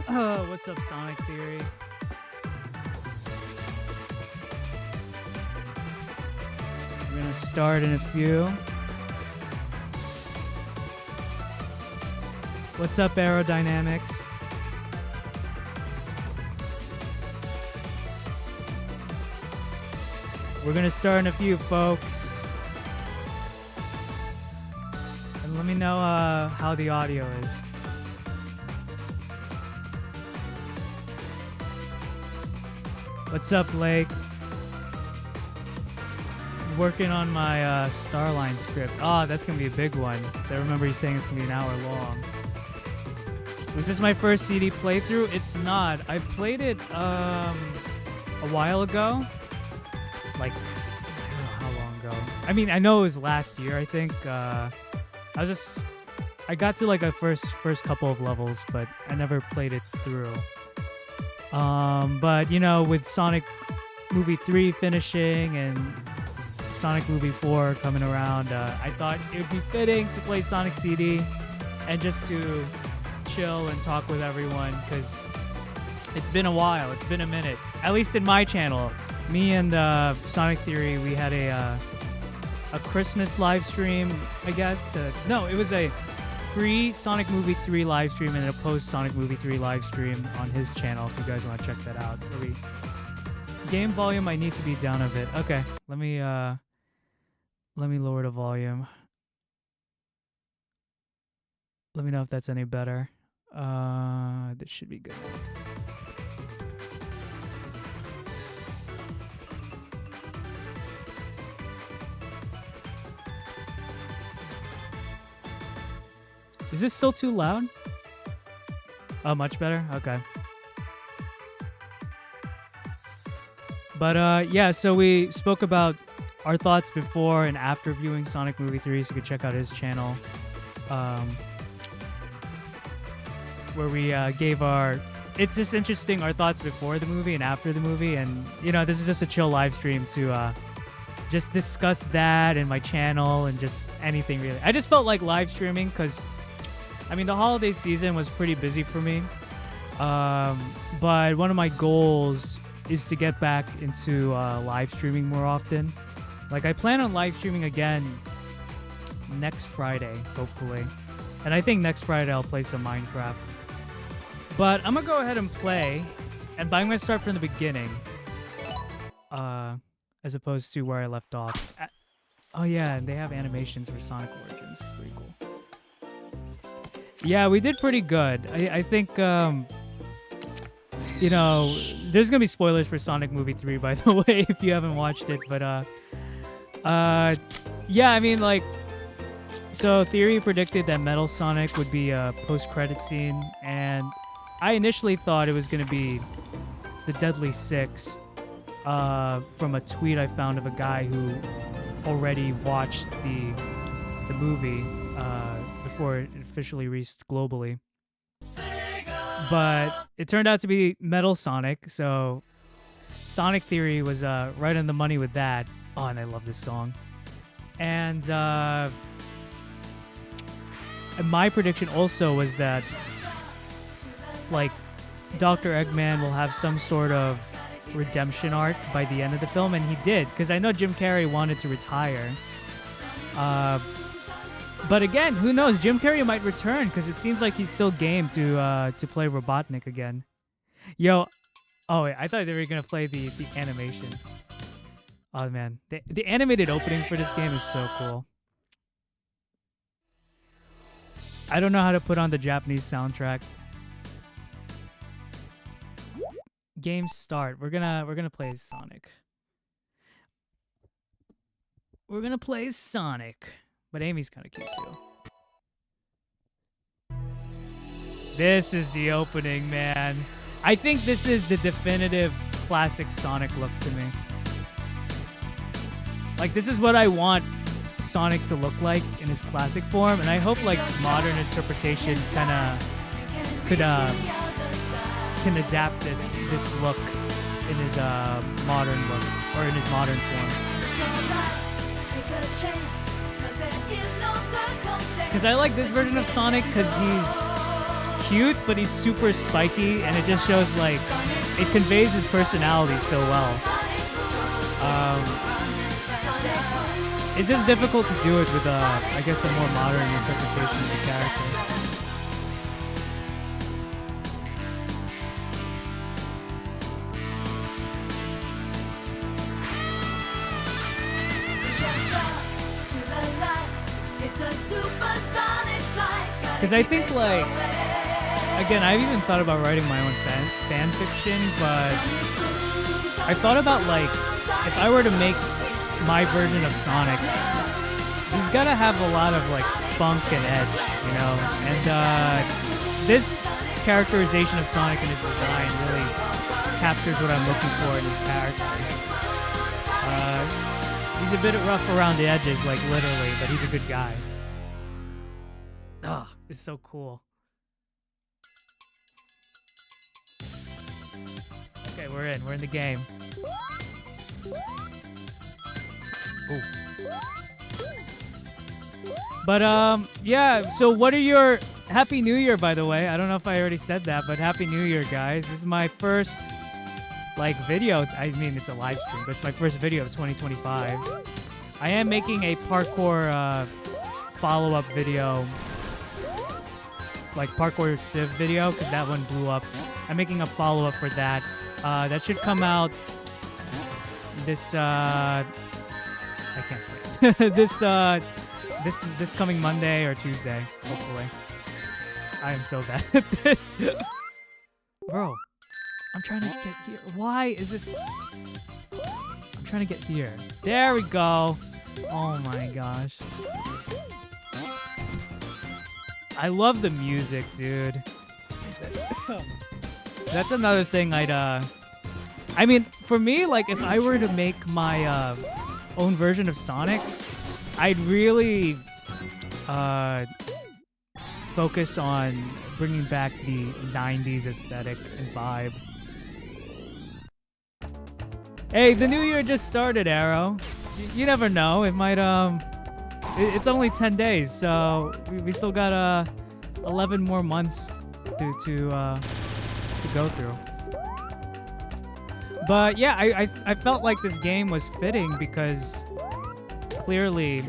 What's up, Sonic Theory? We're gonna start in a few. What's up, Aerodynamics? We're gonna start in a few, folks. And let me know how the audio is. What's up, Blake? Working on my Starline script. Oh, that's gonna be a big one. I remember you saying it's gonna be an hour long. Was this my first CD playthrough? It's not. I played it a while ago. Like, I don't know how long ago. I mean, I know it was last year, I think. I got to like a first couple of levels, but I never played it through. But you know, with Sonic Movie 3 finishing and Sonic Movie 4 coming around, I thought it would be fitting to play Sonic CD and just to chill and talk with everyone, because it's been a while. It's been a minute. At least in my channel. Me and Sonic Theory, we had a Christmas live stream, I guess. No, it was a pre-Sonic Movie 3 live stream and a post-Sonic Movie 3 live stream on his channel, if you guys want to check that out. Game volume, I need to be down a bit. Okay, let me lower the volume. Let me know if that's any better. This should be good. Is this still too loud? Oh, much better? Okay. But yeah, so we spoke about our thoughts before and after viewing Sonic Movie 3, so you can check out his channel. Where we gave our... It's just interesting, our thoughts before the movie and after the movie. And, you know, this is just a chill live stream to just discuss that and my channel and just anything, really. I just felt like live streaming because... I mean, the holiday season was pretty busy for me, but one of my goals is to get back into live streaming more often. Like, I plan on live streaming again next Friday, hopefully. And I think next Friday I'll play some Minecraft. But I'm going to go ahead and play, but I'm going to start from the beginning, as opposed to where I left off. Oh yeah, and they have animations for Sonic Origins. It's pretty cool. Yeah, we did pretty good. I think, you know, there's going to be spoilers for Sonic Movie 3, by the way, if you haven't watched it. But, yeah, I mean, like, so Theory predicted that Metal Sonic would be a post-credit scene. And I initially thought it was going to be the Deadly Six from a tweet I found of a guy who already watched the movie before it officially reached globally. But it turned out to be Metal Sonic, so Sonic Theory was right on the money with that. Oh, and I love this song. And my prediction also was that, like, Dr. Eggman will have some sort of redemption arc by the end of the film, and he did, because I know Jim Carrey wanted to retire. But again, who knows? Jim Carrey might return because it seems like he's still game to play Robotnik again. Yo, oh wait, I thought they were gonna play the animation. Oh man, the animated opening for this game is so cool. I don't know how to put on the Japanese soundtrack. Game start. We're gonna play Sonic. We're gonna play Sonic. But Amy's kind of cute too. This is the opening, man. I think this is the definitive classic Sonic look to me. Like, this is what I want Sonic to look like in his classic form, and I hope like modern interpretation kind of can adapt this look in his modern look, or in his modern form. Because I like this version of Sonic because cute, but he's super spiky, and it just shows like it conveys his personality so well. It's just difficult to do it with I guess a more modern interpretation of the character. Because I think, like, again, I've even thought about writing my own fan fiction, but I thought about, like, if I were to make my version of Sonic, he's got to have a lot of, like, spunk and edge, you know? And this characterization of Sonic and his design really captures what I'm looking for in his character. He's a bit rough around the edges, like, literally, but he's a good guy. Ah, it's so cool. Okay, we're in. We're in the game. Ooh. But, yeah, so what are your... Happy New Year, by the way. I don't know if I already said that, but Happy New Year, guys. This is my first, like, video. I mean, it's a live stream, but it's my first video of 2025. I am making a parkour, follow-up video, like parkour civ video, because that one blew up. I'm making a follow-up for that. That should come out this I can't wait. this coming Monday or Tuesday, hopefully. I am so bad at this. Bro, I'm trying to get here. Why is this? I'm trying to get here. There we go. Oh my gosh. I love the music, dude. That's another thing I mean, for me, like, if I were to make my own version of Sonic, I'd really focus on bringing back the 90s aesthetic and vibe. Hey, the new year just started, Arrow. You never know. It might, it's only 10 days, so we still got 11 more months to go through. But yeah, I felt like this game was fitting because clearly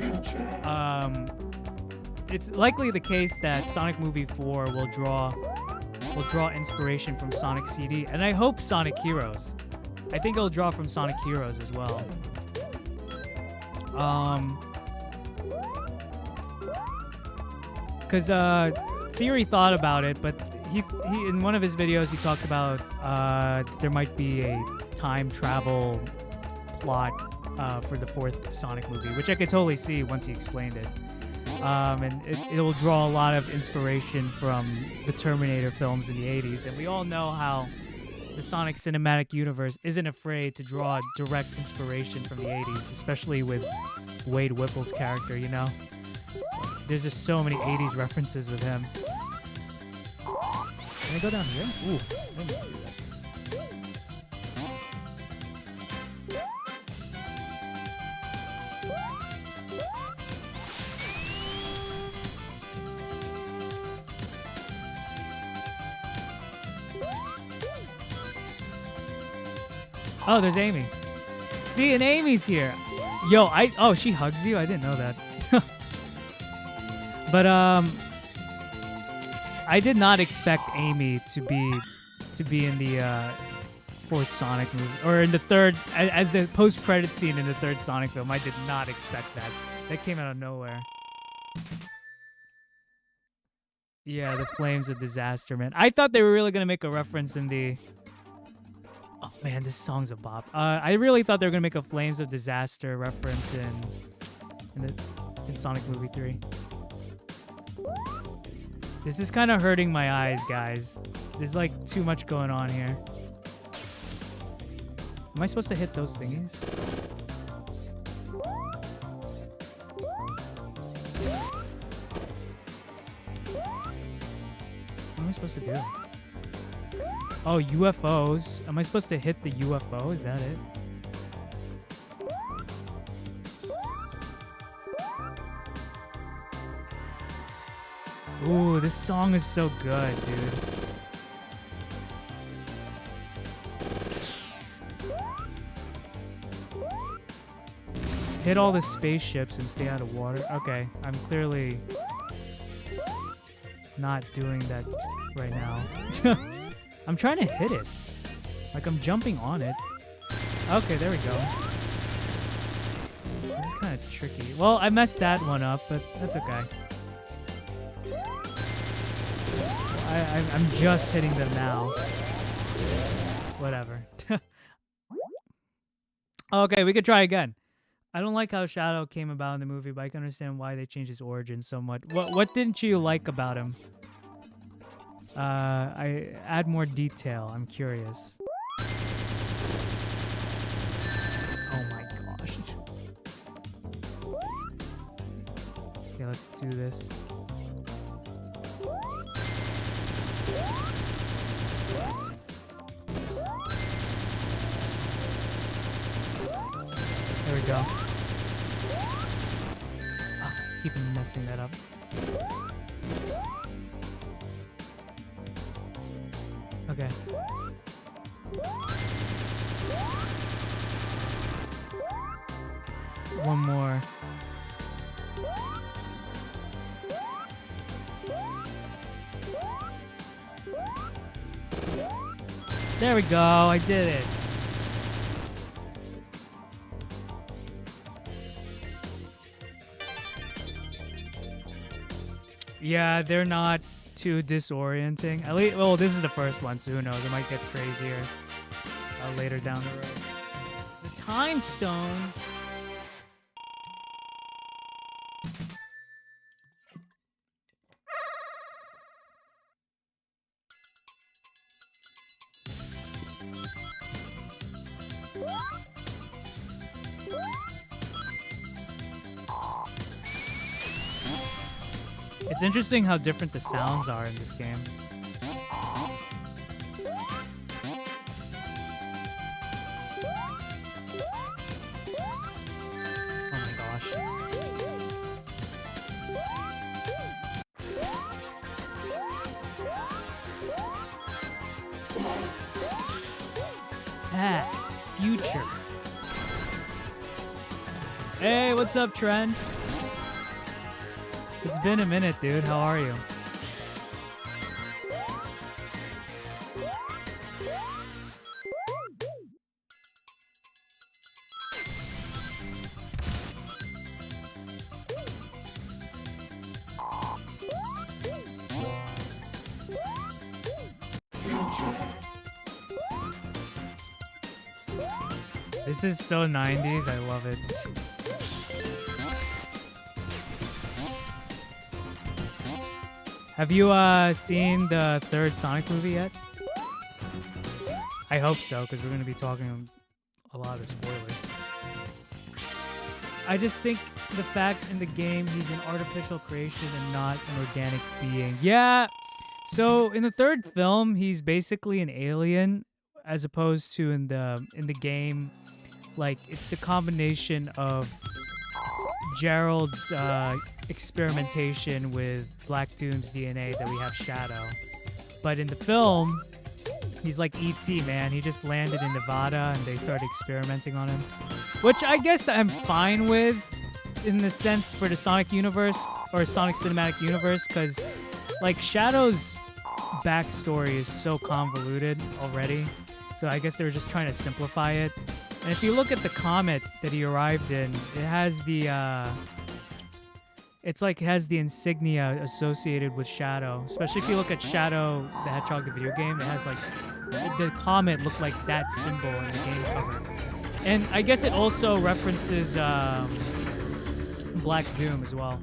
it's likely the case that Sonic Movie 4 will draw inspiration from Sonic CD, and I hope Sonic Heroes. I think it'll draw from Sonic Heroes as well. Because Theory thought about it, but he in one of his videos he talked about there might be a time travel plot for the fourth Sonic movie, which I could totally see once he explained it. And it will draw a lot of inspiration from the Terminator films in the 80s, and we all know how the Sonic cinematic universe isn't afraid to draw direct inspiration from the 80s, especially with Wade Whipple's character, you know? There's just so many 80s references with him. Can I go down here? Ooh, I didn't do that. Oh, there's Amy. See, and Amy's here. Yo, oh, she hugs you? I didn't know that. But I did not expect Amy to be in the fourth Sonic movie, or in the third, as the post-credit scene in the third Sonic film. I did not expect that. That came out of nowhere. Yeah, the Flames of Disaster, man. I thought they were really gonna make a reference in the. Oh man, this song's a bop. I really thought they were gonna make a Flames of Disaster reference in Sonic Movie 3. This is kind of hurting my eyes, guys. There's like too much going on here. Am I supposed to hit those thingies? What am I supposed to do? Oh, UFOs. Am I supposed to hit the UFO? Is that it? Ooh, this song is so good, dude. Hit all the spaceships and stay out of water. Okay, I'm clearly not doing that right now. I'm trying to hit it. Like I'm jumping on it. Okay, there we go. This is kind of tricky. Well, I messed that one up, but that's okay. I'm just hitting them now. Whatever. Okay, we could try again. I don't like how Shadow came about in the movie, but I can understand why they changed his origin so much. What didn't you like about him? I add more detail. I'm curious. Oh my gosh. Okay, let's do this. There we go. Oh, keep messing that up. Okay. One more. There we go. I did it. Yeah, they're not too disorienting. At least, well, this is the first one, so who knows? It might get crazier later down the road. The time stones. It's interesting how different the sounds are in this game. Oh my gosh. Past, future. Hey, what's up, Trent? It's been a minute, dude. How are you? This is so 90s. I love it. Have you seen the third Sonic movie yet? I hope so, because we're going to be talking a lot of spoilers. I just think the fact in the game he's an artificial creation and not an organic being. Yeah. So in the third film, he's basically an alien, as opposed to in the game, like it's the combination of Gerald's experimentation with Black Doom's DNA that we have Shadow. But in the film, he's like E.T., man. He just landed in Nevada and they started experimenting on him. Which I guess I'm fine with in the sense for the Sonic universe or Sonic Cinematic Universe, because like Shadow's backstory is so convoluted already. So I guess they were just trying to simplify it. And if you look at the comet that he arrived in, it has the it's like it has the insignia associated with Shadow. Especially if you look at Shadow the Hedgehog, the video game, it has like the comet looked like that symbol in the game cover. And I guess it also references Black Doom as well.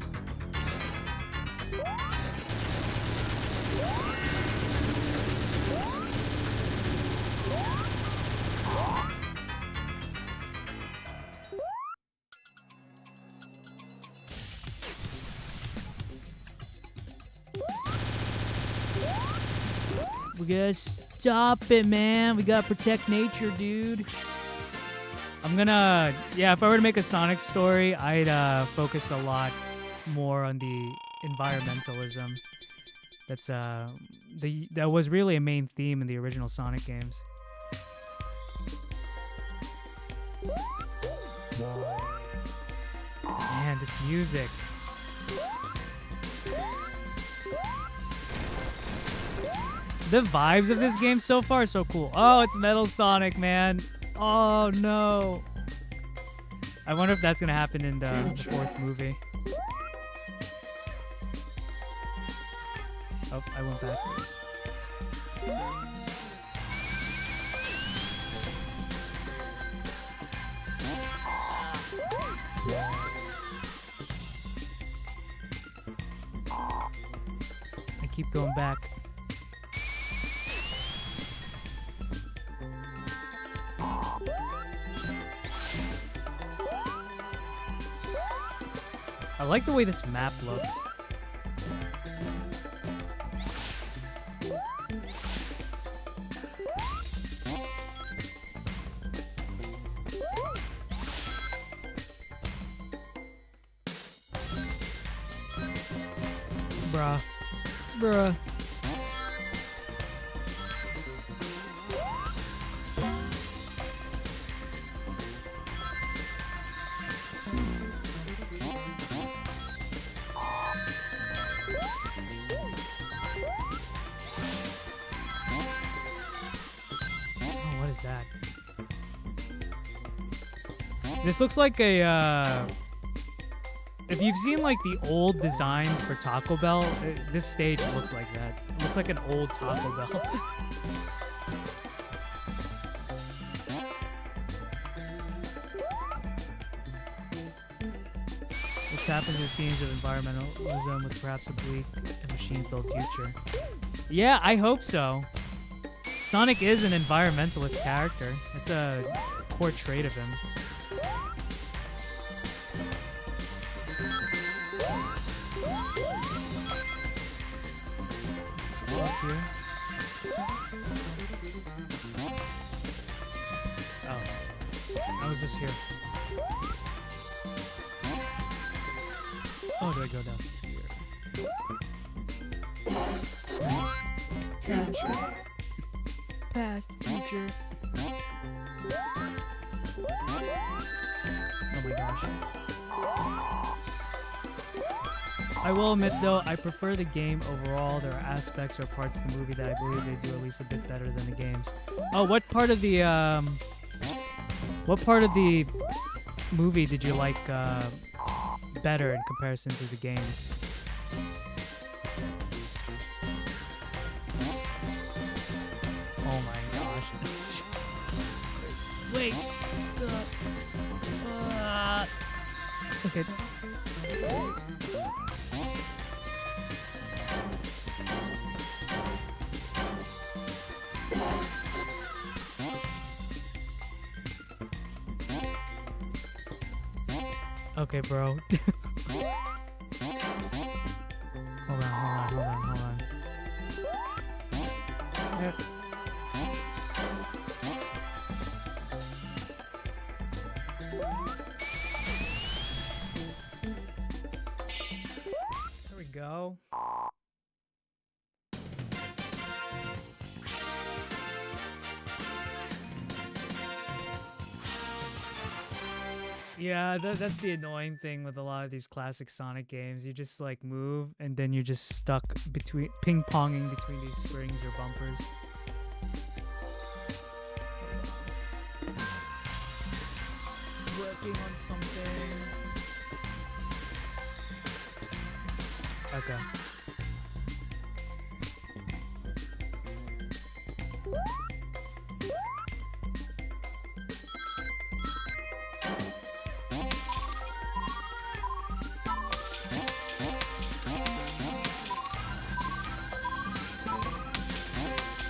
We gotta stop it, man. We gotta protect nature, dude. I'm gonna, yeah, if I were to make a Sonic story, I'd focus a lot more on the environmentalism. that was really a main theme in the original Sonic games. Man, this music. The vibes of this game so far are so cool. Oh, it's Metal Sonic, man. Oh, no. I wonder if that's going to happen in the 4th movie. Oh, I went backwards. I keep going back. I like the way this map looks. Bruh. Bruh. This looks like a, if you've seen like the old designs for Taco Bell, this stage looks like that. It looks like an old Taco Bell. This happens in themes of environmentalism with perhaps a bleak and machine-filled future. Yeah, I hope so. Sonic is an environmentalist character. It's a core trait of him. Here. Oh, I was just here. Oh, do I go down here? Past future. Oh my gosh. I will admit, though, I prefer the game overall. There are aspects or parts of the movie that I believe they do at least a bit better than the games. Oh, what part of the movie did you like better in comparison to the games? Oh my gosh! Wait. Okay. Okay, bro. Hold on. Yep. There we go. Yeah, that's the annoying thing with a lot of these classic Sonic games. You just like move and then you're just stuck between ping-ponging between these springs or bumpers. Working on something. Okay.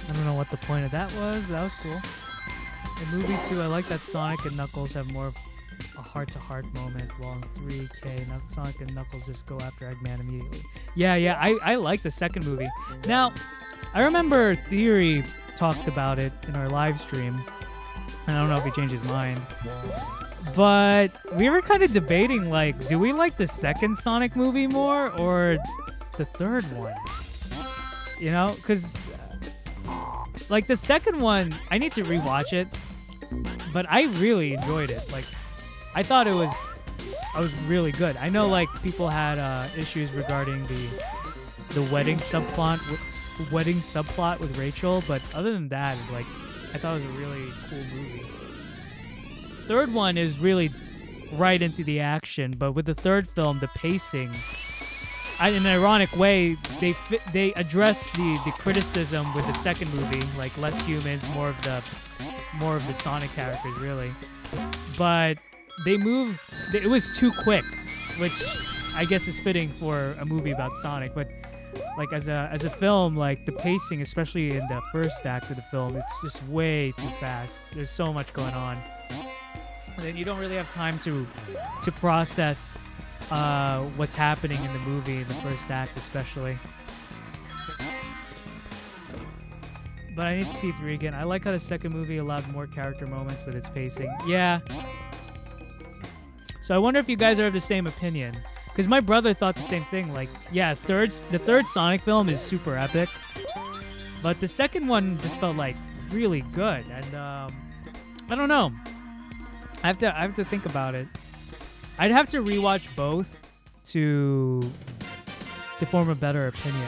I don't know what the point of that was, but that was cool. In movie 2, I like that Sonic and Knuckles have more of a heart-to-heart moment, while in 3K, Sonic and Knuckles just go after Eggman immediately. Yeah, I like the second movie. Now, I remember Theory talked about it in our live stream, and I don't know if he changed his mind. But we were kind of debating, like, do we like the second Sonic movie more, or the third one? You know, because like the second one, I need to rewatch it, but I really enjoyed it. Like, I thought it was really good. I know like people had issues regarding the wedding subplot with Rachel, but other than that, like I thought it was a really cool movie. Third one is really right into the action, but with the third film, the pacing, in an ironic way, they address the criticism with the second movie, like less humans, more of the Sonic characters, really. But it was too quick, which I guess is fitting for a movie about Sonic. But like as a film, like the pacing, especially in the first act of the film, it's just way too fast. There's so much going on, and then you don't really have time to process what's happening in the movie in the first act, especially. But I need to see 3 again. I like how the second movie allowed more character moments with its pacing. Yeah. So I wonder if you guys are of the same opinion. Because my brother thought the same thing. Like, yeah, the third Sonic film is super epic. But the second one just felt like really good. And I don't know. I have to think about it. I'd have to rewatch both to form a better opinion.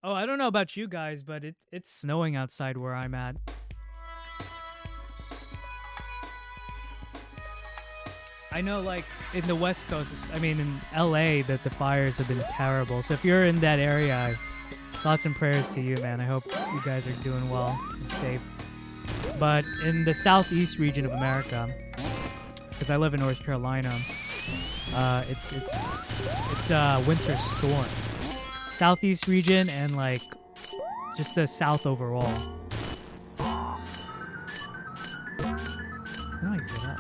Oh, I don't know about you guys, but it's snowing outside where I'm at. I know, like, in the West Coast, I mean, in LA, that the fires have been terrible. So if you're in that area, thoughts and prayers to you, man. I hope you guys are doing well and safe. But in the southeast region of America, because I live in North Carolina, it's a winter storm. Southeast region and like just the South overall. How do I get up?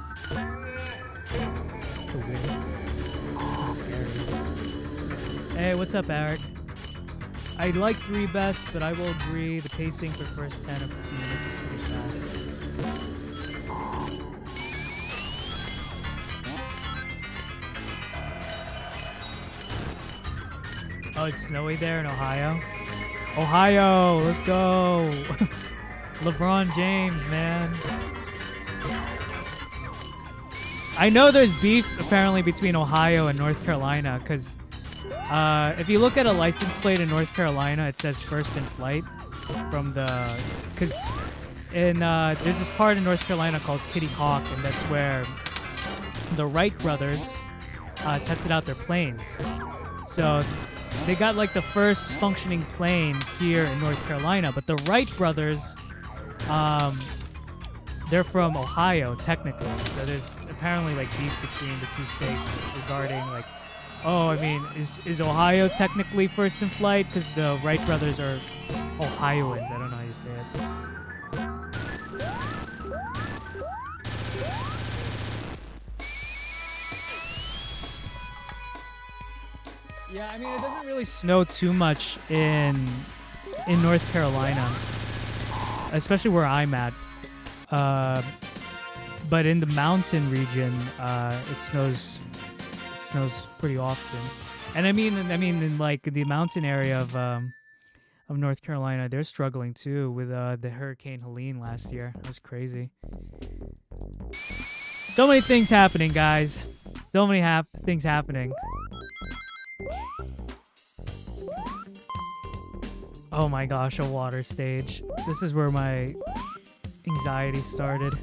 So weird. That's scary. Hey, what's up, Eric? I like 3 best, but I will agree the pacing for first 10 or 15 minutes is pretty fast. Oh, it's snowy there in Ohio? Ohio, let's go! LeBron James, man. I know there's beef, apparently, between Ohio and North Carolina, because if you look at a license plate in North Carolina, it says first in flight from the... Because there's this part in North Carolina called Kitty Hawk, and that's where the Wright brothers tested out their planes. So they got like the first functioning plane here in North Carolina, but the Wright brothers, they're from Ohio technically. So there's apparently like beef between the 2 states regarding like, oh, I mean, is Ohio technically first in flight because the Wright brothers are Ohioans? I don't know how you say it. Yeah, I mean, it doesn't really snow too much in North Carolina, especially where I'm at. But in the mountain region, it snows pretty often. And I mean, in like the mountain area of North Carolina, they're struggling too with the Hurricane Helene last year. It was crazy. So many things happening, guys. So many things happening. Oh my gosh, a water stage. This is where my anxiety started.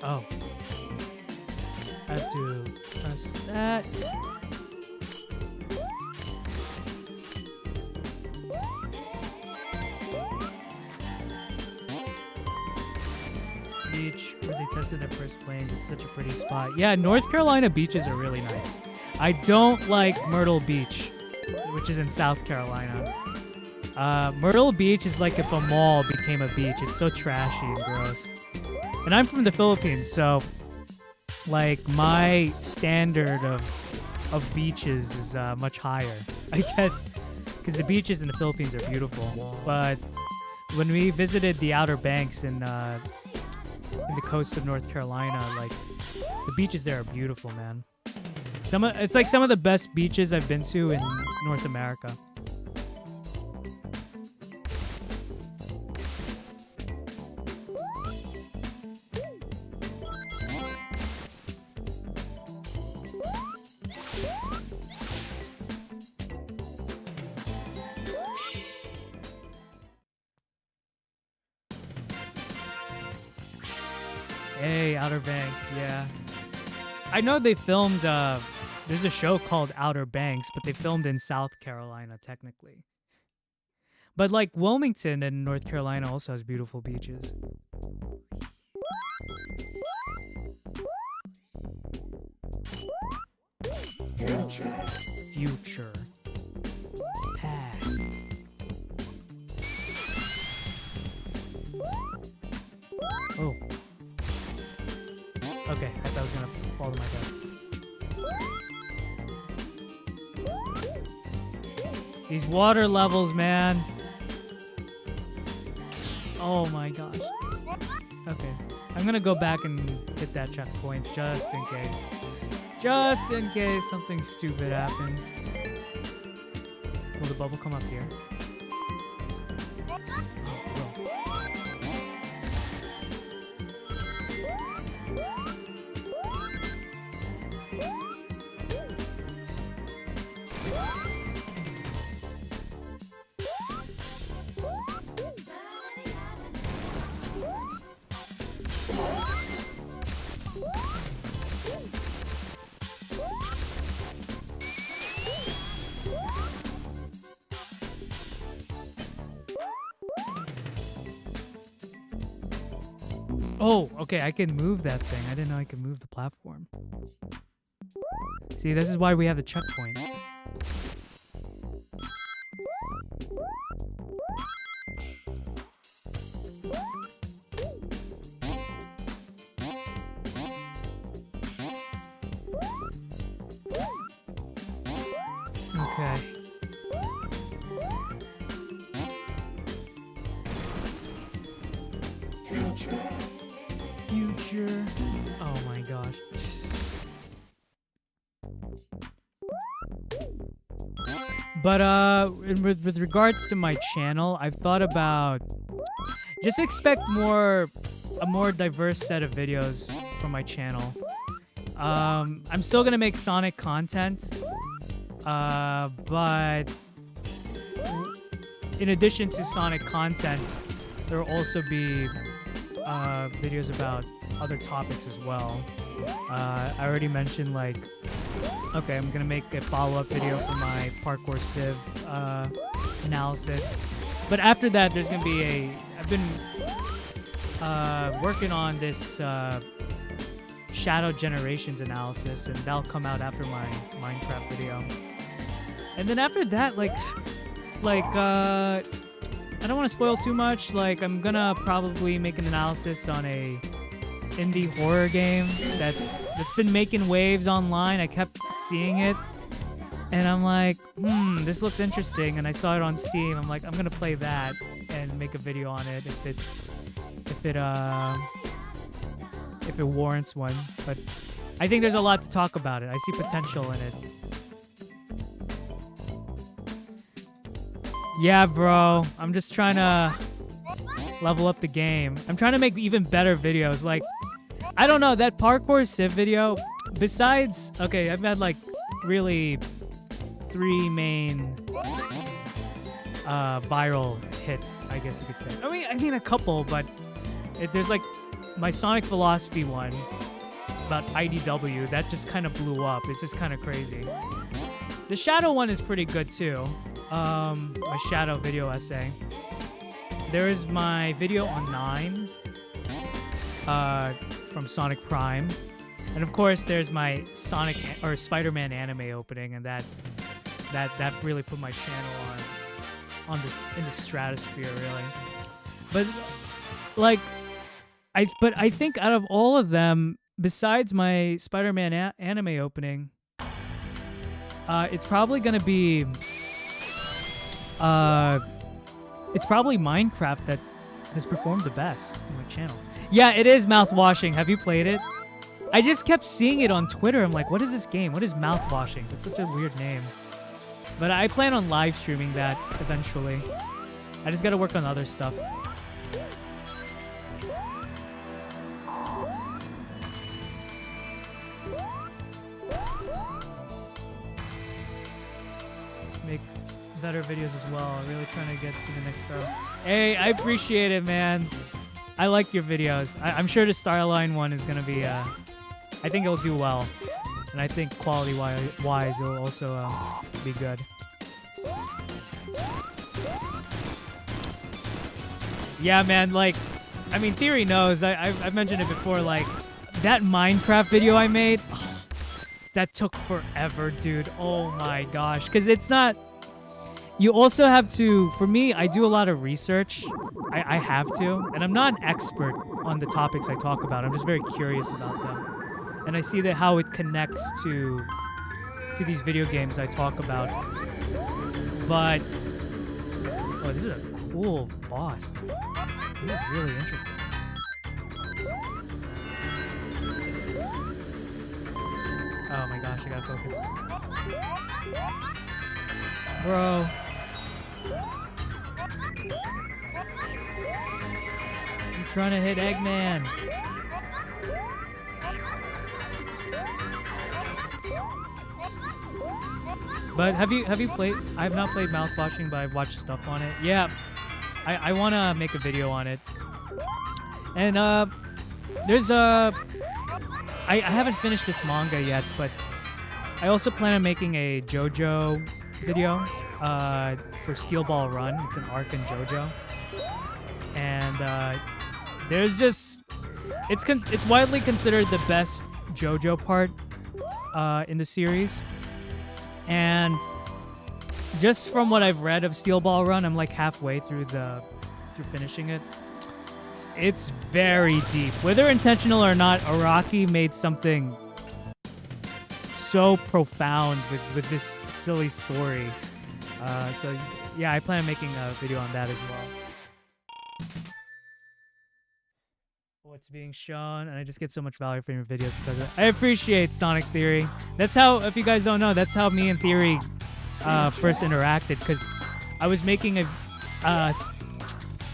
Oh. I have to press that. Beach where they tested their first planes. It's such a pretty spot. Yeah, North Carolina beaches are really nice. I don't like Myrtle Beach, which is in South Carolina. Myrtle Beach is like if a mall became a beach. It's so trashy and gross. And I'm from the Philippines, so like my standard of beaches is much higher. I guess because the beaches in the Philippines are beautiful. But when we visited the Outer Banks in the coast of North Carolina, like the beaches there are beautiful, man. It's like some of the best beaches I've been to in North America. Hey, Outer Banks, yeah. I know they filmed, there's a show called Outer Banks, but they filmed in South Carolina, technically. But like Wilmington in North Carolina also has beautiful beaches. Future. Past. Oh. Okay, I thought I was gonna fall to my death. These water levels, man. Oh my gosh. Okay, I'm gonna go back and hit that checkpoint just in case. Just in case something stupid happens. Will the bubble come up here? Oh, okay, I can move that thing. I didn't know I could move the platform. See, this is why we have the checkpoint. Okay. Future. Oh my gosh. But with regards to my channel, I've thought about just expect a more diverse set of videos from my channel. I'm still gonna make Sonic content, but in addition to Sonic content, there will also be videos about other topics as well. I already mentioned, like, okay, I'm gonna make a follow-up video for my parkour civ analysis, but after that there's gonna be I've been working on this shadow generations analysis, and that'll come out after my Minecraft video. And then after that, like I don't want to spoil too much. Like, I'm gonna probably make an analysis on a indie horror game that's been making waves online. I kept seeing it, and I'm like, this looks interesting. And I saw it on Steam. I'm like, I'm gonna play that and make a video on it if it warrants one. But I think there's a lot to talk about it. I see potential in it. Yeah, bro. I'm just trying to level up the game. I'm trying to make even better videos. Like, I don't know, that parkour civ video, besides, okay, I've had like really 3 main viral hits, I guess you could say. I mean a couple, but there's like my Sonic Philosophy one about IDW. That just kind of blew up. It's just kind of crazy. The Shadow one is pretty good too. My Shadow video essay. There is my video on 9 from Sonic Prime, and of course there's my Sonic or Spider-Man anime opening, and that really put my channel on this in the stratosphere, really. But like I think out of all of them, besides my Spider-Man anime opening, it's probably gonna be It's probably Minecraft that has performed the best on my channel. Yeah, it is mouth-washing. Have you played it? I just kept seeing it on Twitter. I'm like, what is this game? What is mouth-washing? It's such a weird name. But I plan on live streaming that eventually. I just gotta work on other stuff. Make better videos as well. Really trying to get to the next star. Hey, I appreciate it, man. I like your videos. I'm sure the Starline one is gonna be. I think it'll do well, and I think quality-wise, it'll also be good. Yeah, man. Like, I mean, Theory knows. I've mentioned it before. Like, that Minecraft video I made, that took forever, dude. Oh my gosh, because it's not. You also have to, for me, I do a lot of research. I have to. And I'm not an expert on the topics I talk about. I'm just very curious about them. And I see that how it connects to these video games I talk about. But, oh, this is a cool boss. This is really interesting. Oh my gosh, I gotta focus. Bro. I'm trying to hit Eggman. But have you played? I have not played mouthwashing, but I've watched stuff on it. Yeah, I want to make a video on it. And there's I haven't finished this manga yet, but I also plan on making a JoJo video for Steel Ball Run. It's an arc in JoJo, and there's just it's widely considered the best JoJo part in the series. And just from what I've read of Steel Ball Run, I'm like halfway through finishing it. It's very deep. Whether intentional or not, Araki made something so profound with this silly story. So yeah, I plan on making a video on that as well. What's being shown, and I just get so much value from your videos because I appreciate Sonic Theory. That's how, if you guys don't know, that's how me and Theory first interacted, because I was making an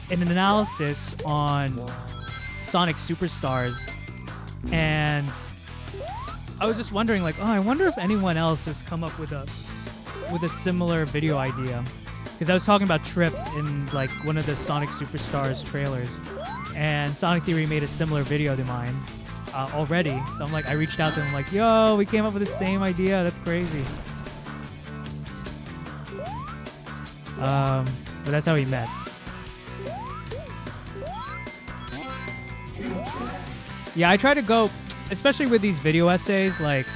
analysis on Sonic Superstars, and I was just wondering, like, oh, I wonder if anyone else has come up with a similar video idea, because I was talking about Trip in like one of the Sonic Superstars trailers. And Sonic Theory made a similar video to mine already. So I'm like, I reached out to them like, yo, we came up with the same idea. That's crazy. But that's how we met. Yeah, I try to go, especially with these video essays, like,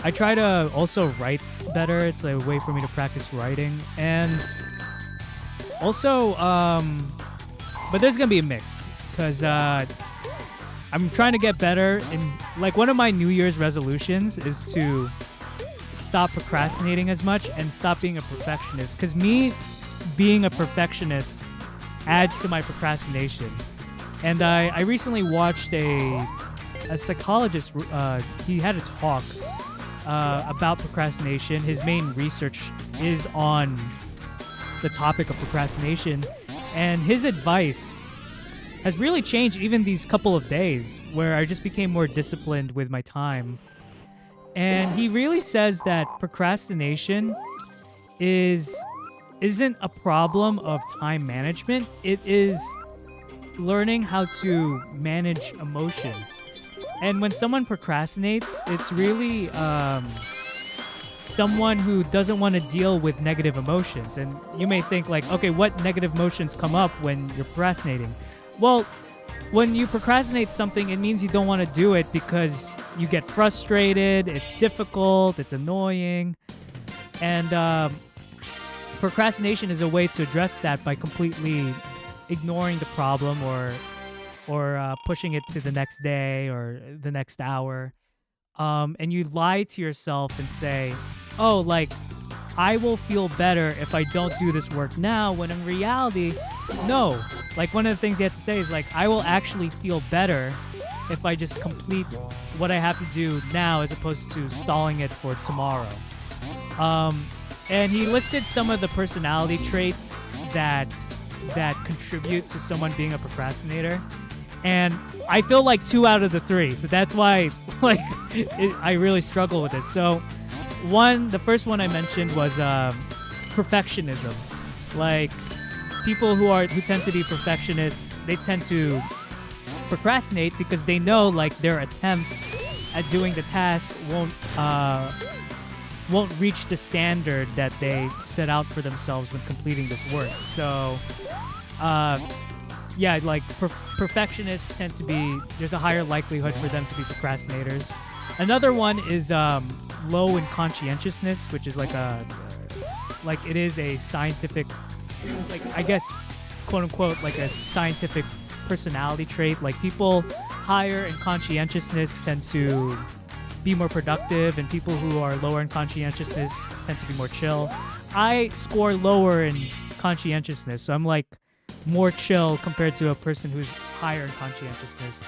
I try to also write better. It's a way for me to practice writing. And also, but there's gonna be a mix, because I'm trying to get better in, like, one of my New Year's resolutions is to stop procrastinating as much and stop being a perfectionist, because me being a perfectionist adds to my procrastination. And I recently watched a psychologist, he had a talk about procrastination. His main research is on the topic of procrastination. And his advice has really changed even these couple of days, where I just became more disciplined with my time. And he really says that procrastination isn't a problem of time management. It is learning how to manage emotions. And when someone procrastinates, it's really someone who doesn't want to deal with negative emotions. And you may think like, okay, what negative emotions come up when you're procrastinating? Well, when you procrastinate something, it means you don't want to do it because you get frustrated, it's difficult, it's annoying. And procrastination is a way to address that by completely ignoring the problem or pushing it to the next day or the next hour. And you lie to yourself and say, oh, like, I will feel better if I don't do this work now, when in reality, no. Like, one of the things you have to say is, like, I will actually feel better if I just complete what I have to do now as opposed to stalling it for tomorrow. And he listed some of the personality traits that contribute to someone being a procrastinator. And I feel like 2 out of the 3. So that's why, like, I really struggle with this. So the first one I mentioned was perfectionism. Like, people who tend to be perfectionists, they tend to procrastinate because they know, like, their attempt at doing the task won't reach the standard that they set out for themselves when completing this work. So yeah, like, perfectionists tend to be, there's a higher likelihood for them to be procrastinators. Another one is low in conscientiousness, which is like it is a scientific, like, I guess, quote unquote, like a scientific personality trait. Like, people higher in conscientiousness tend to be more productive, and people who are lower in conscientiousness tend to be more chill. I score lower in conscientiousness, so I'm like more chill compared to a person who's higher in conscientiousness.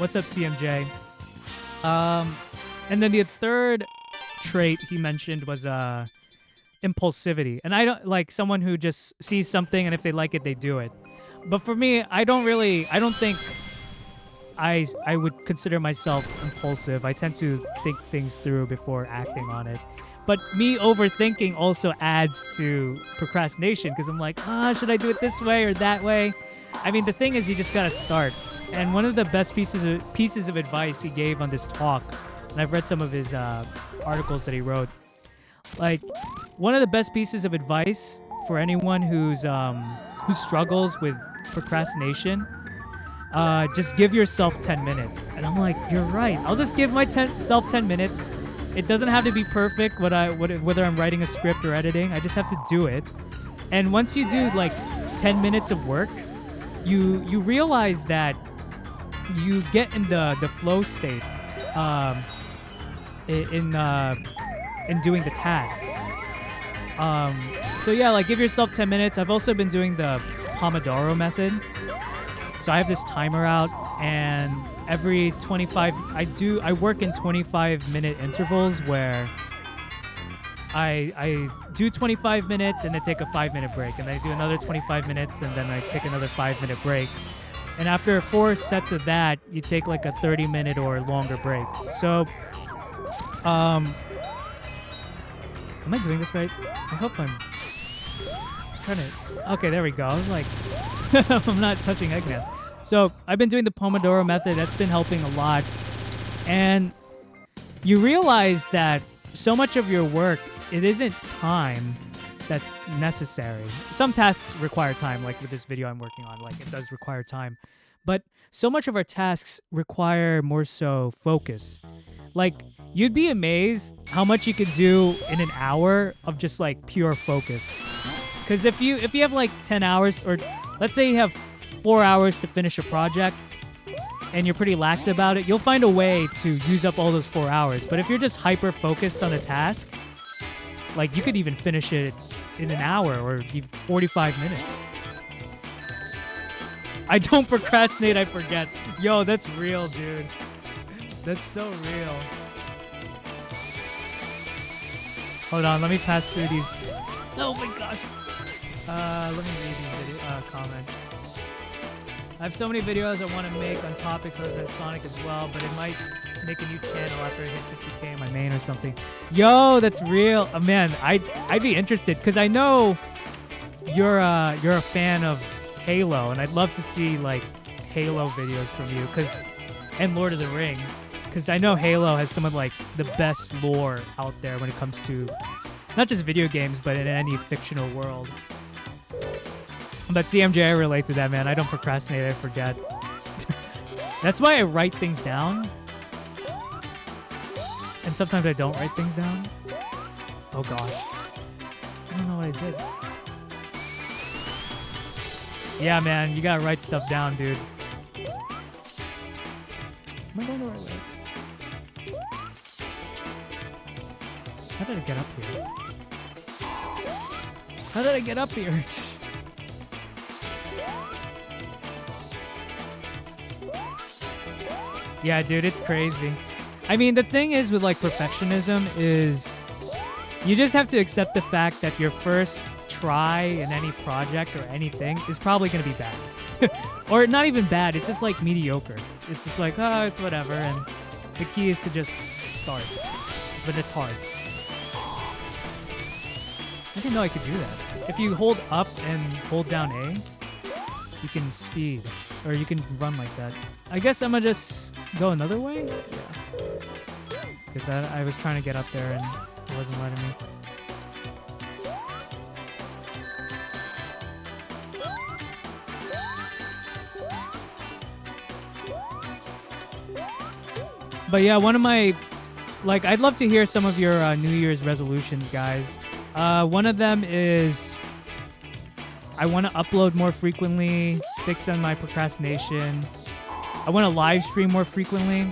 What's up, CMJ? And then the third trait he mentioned was impulsivity. And I don't like someone who just sees something and if they like it, they do it. But for me, I don't think I would consider myself impulsive. I tend to think things through before acting on it. But me overthinking also adds to procrastination because I'm like, should I do it this way or that way? I mean, the thing is, you just gotta start. And one of the best pieces of advice he gave on this talk, and I've read some of his articles that he wrote, like, one of the best pieces of advice for anyone who struggles with procrastination, just give yourself 10 minutes. And I'm like, you're right. I'll just give myself 10 minutes. It doesn't have to be perfect whether I'm writing a script or editing. I just have to do it. And once you do like 10 minutes of work, you realize that you get in the flow state in doing the task. So yeah, like, give yourself 10 minutes. I've also been doing the Pomodoro method. So I have this timer out, and every 25, I work in 25-minute intervals where I do 25 minutes and then take a 5-minute break, and then I do another 25 minutes and then I take another 5-minute break. And after 4 sets of that, you take like a 30-minute or longer break. So, am I doing this right? I hope I'm trying to. Okay, there we go. I was like, I'm not touching Eggman. So I've been doing the Pomodoro method. That's been helping a lot. And you realize that so much of your work, it isn't time that's necessary. Some tasks require time, like with this video I'm working on, like, it does require time. But so much of our tasks require more so focus. Like, you'd be amazed how much you could do in an hour of just like pure focus. Because if you have like 10 hours, or let's say you have 4 hours to finish a project and you're pretty lax about it, you'll find a way to use up all those 4 hours. But if you're just hyper focused on a task, like, you could even finish it in an hour or even 45 minutes. I don't procrastinate, I forget. Yo, that's real, dude. That's so real. Hold on, let me pass through these. Oh my gosh. Let me read these comments. I have so many videos I want to make on topics other than Sonic as well, but it might make a new channel after I hit 50K in my main or something. Yo, that's real. Man, I'd be interested because I know you're a fan of Halo, and I'd love to see like Halo videos from you, and Lord of the Rings, because I know Halo has some of like the best lore out there when it comes to not just video games, but in any fictional world. But CMJ, I relate to that, man. I don't procrastinate, I forget. That's why I write things down. And sometimes I don't write things down. Oh gosh. I don't know what I did. Yeah, man, you gotta write stuff down, dude. Am I going the right way? How did I get up here? How did I get up here? Yeah, dude, it's crazy. I mean, the thing is with like perfectionism is you just have to accept the fact that your first try in any project or anything is probably going to be bad. Or not even bad, it's just like mediocre. It's just like, oh, it's whatever. And the key is to just start. But it's hard. I didn't know I could do that. If you hold up and hold down A, you can speed. Or you can run like that. I guess I'm gonna just go another way? Yeah. Because I was trying to get up there and it wasn't letting me. But yeah, one of my, like, I'd love to hear some of your New Year's resolutions, guys. One of them is I want to upload more frequently, fix on my procrastination. I want to live stream more frequently.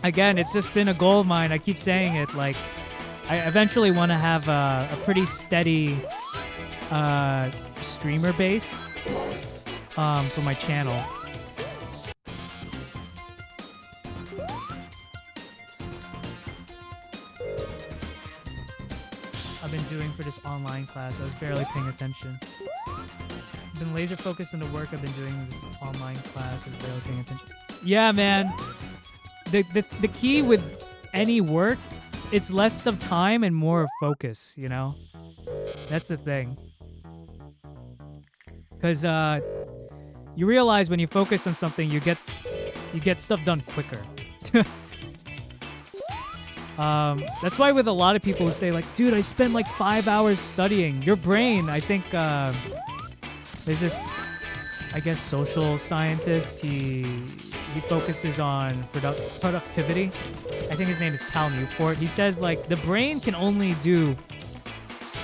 Again, it's just been a goal of mine. I keep saying it. Like, I eventually want to have a pretty steady streamer base for my channel. I've been doing for this online class. I was barely paying attention. I've been laser focused on the work I've been doing in this online class. I was barely paying attention. Yeah, man. The key with any work, it's less of time and more of focus, you know? That's the thing. Because you realize when you focus on something, you get stuff done quicker. That's why with a lot of people who say like, dude, I spent like 5 hours studying. Your brain, I think, there's this, I guess, social scientist. He focuses on productivity. I think his name is Cal Newport. He says like the brain can only do,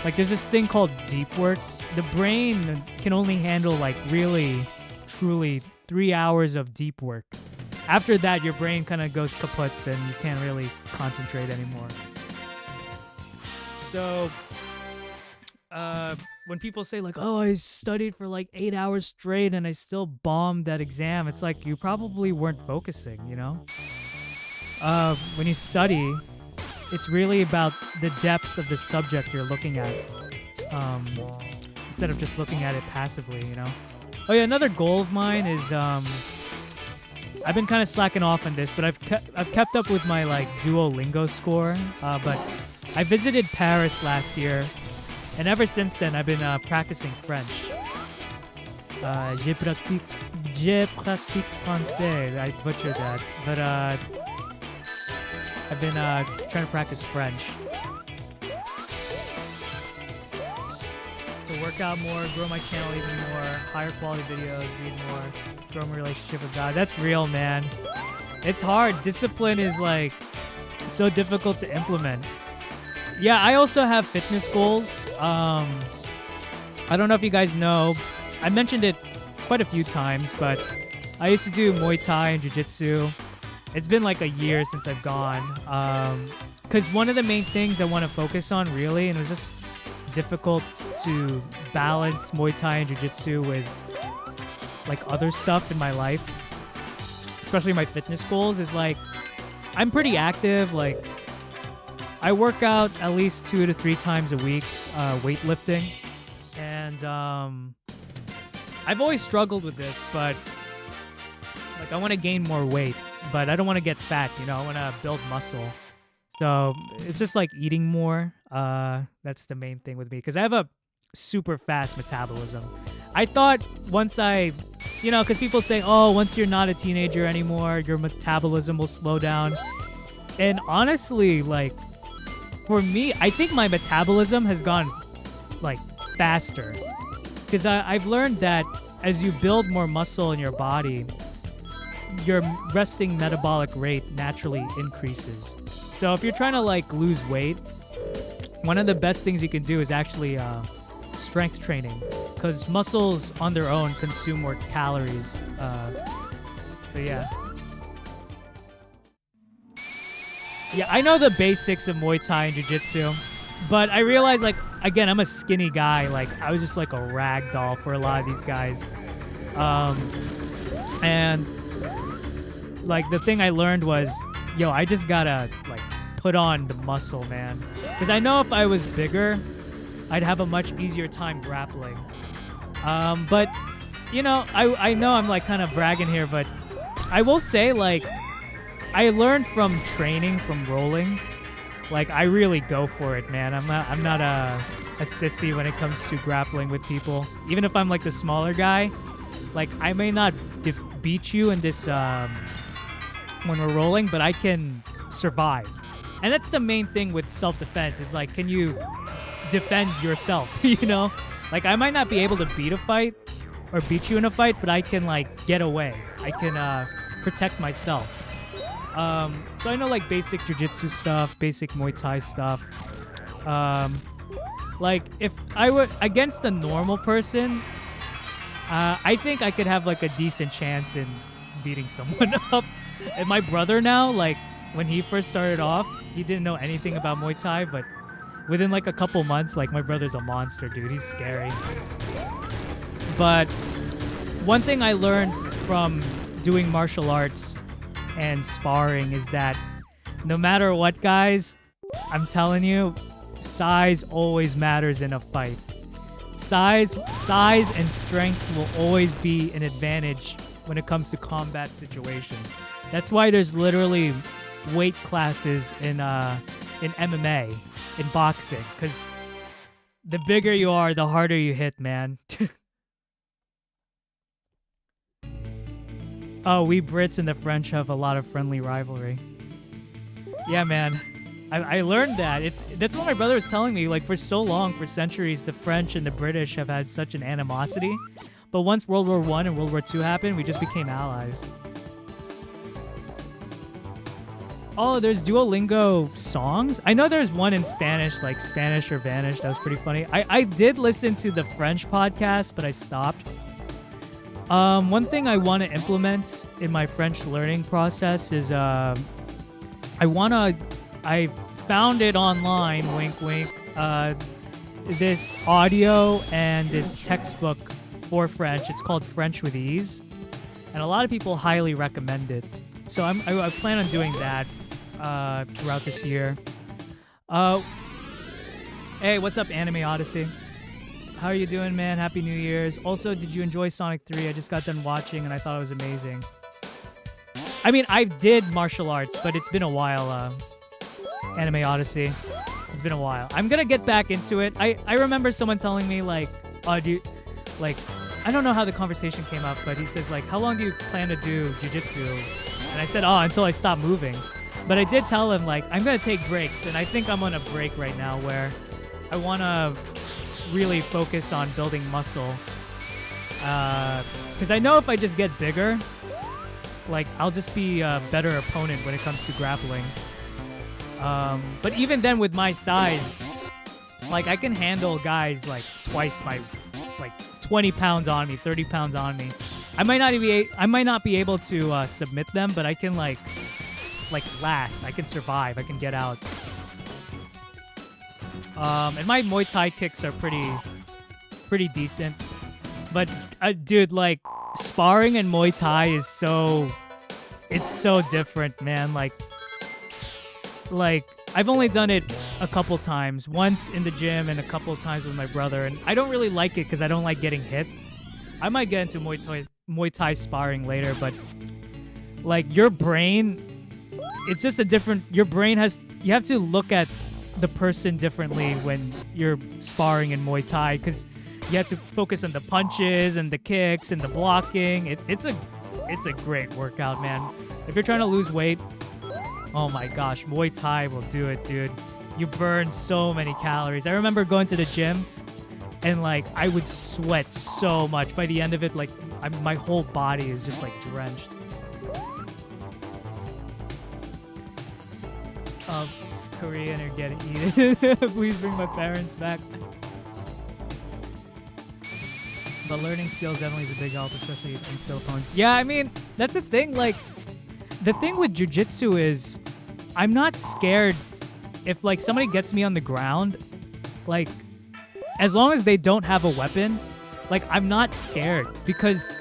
like there's this thing called deep work. The brain can only handle like really, truly 3 hours of deep work. After that, your brain kind of goes kaputs and you can't really concentrate anymore. So, when people say like, oh, I studied for like 8 hours straight and I still bombed that exam, it's like you probably weren't focusing, you know? When you study, it's really about the depth of the subject you're looking at, instead of just looking at it passively, you know? Oh yeah, another goal of mine is, I've been kind of slacking off on this, but I've kept up with my like Duolingo score. But I visited Paris last year, and ever since then I've been practicing French. Je pratique français. I butchered that, but I've been trying to practice French. To work out more, grow my channel even more, higher quality videos, read more, grow my relationship with God. That's real, man. It's hard. Discipline is like so difficult to implement. Yeah, I also have fitness goals. I don't know if you guys know. I mentioned it quite a few times, but I used to do Muay Thai and Jiu-Jitsu. It's been like a year since I've gone. Because one of the main things I want to focus on really, and it was just difficult to balance Muay Thai and Jiu-Jitsu with like other stuff in my life, especially my fitness goals, is like I'm pretty active. Like I work out at least 2 to 3 times a week, weightlifting, and I've always struggled with this, but like I want to gain more weight, but I don't want to get fat, you know. I want to build muscle. So it's just like eating more. That's the main thing with me, because I have a super fast metabolism. I thought once I, you know, because people say, oh, once you're not a teenager anymore, your metabolism will slow down. And honestly, like, for me, I think my metabolism has gone, like, faster. Because I've learned that as you build more muscle in your body, your resting metabolic rate naturally increases. So if you're trying to, like, lose weight, one of the best things you can do is actually strength training, because muscles on their own consume more calories. So yeah. Yeah, I know the basics of Muay Thai and Jiu-Jitsu, but I realized like again, I'm a skinny guy. Like I was just like a rag doll for a lot of these guys. And like the thing I learned was, yo, I just gotta like put on the muscle, man. Because I know if I was bigger, I'd have a much easier time grappling. But you know, I know I'm like kind of bragging here, but I will say like I learned from training, from rolling. Like I really go for it, man. I'm not a sissy when it comes to grappling with people. Even if I'm like the smaller guy, like I may not beat you in this when we're rolling, but I can survive. And that's the main thing with self-defense is like, can you defend yourself? You know, like I might not be able to beat a fight or beat you in a fight, but I can like get away. I can protect myself. So I know like basic jiu-jitsu stuff, basic Muay Thai stuff. Like if I were against a normal person, I think I could have like a decent chance in beating someone up. And my brother now, like when he first started off, he didn't know anything about Muay Thai, but within like a couple months, like my brother's a monster, dude. He's scary. But one thing I learned from doing martial arts and sparring is that no matter what, guys, I'm telling you, size always matters in a fight. Size and strength will always be an advantage when it comes to combat situations. That's why there's literally weight classes in MMA, in boxing, because the bigger you are, the harder you hit, man. Oh, we Brits and the French have a lot of friendly rivalry. Yeah, man. I learned that. That's what my brother was telling me. Like, for so long, for centuries, the French and the British have had such an animosity. But once World War I and World War II happened, we just became allies. Oh, there's Duolingo songs? I know there's one in Spanish, like Spanish or Vanish. That was pretty funny. I did listen to the French podcast, but I stopped. One thing I want to implement in my French learning process is I found it online, wink wink, this audio and this textbook for French. It's called French with Ease, and a lot of people highly recommend it. So I plan on doing that throughout this year. Hey, what's up, Anime Odyssey? How are you doing, man? Happy New Year's. Also, did you enjoy Sonic 3? I just got done watching and I thought it was amazing. I mean, I did martial arts, but it's been a while, Anime Odyssey. It's been a while. I'm gonna get back into it. I remember someone telling me, like, oh, do you, like, I don't know how the conversation came up, but he says, like, how long do you plan to do jiu-jitsu? And I said, oh, until I stop moving. But I did tell him, like, I'm gonna take breaks, and I think I'm on a break right now where I wanna really focus on building muscle. Because I know if I just get bigger, like, I'll just be a better opponent when it comes to grappling. But even then, with my size, like, I can handle guys like twice my, like, 20 pounds on me, 30 pounds on me. I might not be able to submit them, but I can like last. I can survive. I can get out. And my Muay Thai kicks are pretty decent. But dude, like, sparring and Muay Thai is it's so different, man. Like I've only done it a couple times. Once in the gym and a couple times with my brother. And I don't really like it because I don't like getting hit. I might get into Muay Thai sparring later, but like your brain, it's just a different, you have to look at the person differently when you're sparring in Muay Thai because you have to focus on the punches and the kicks and the blocking. It's a great workout, man. If you're trying to lose weight, oh my gosh, Muay Thai will do it, dude. You burn so many calories. I remember going to the gym and like I would sweat so much. By the end of it, like my whole body is just like drenched. Korean or getting eaten. Please bring my parents back. But learning skills definitely is a big help, especially in skill opponents. Yeah, I mean, that's the thing. Like, the thing with jiu-jitsu is I'm not scared if like somebody gets me on the ground. Like, as long as they don't have a weapon, like I'm not scared because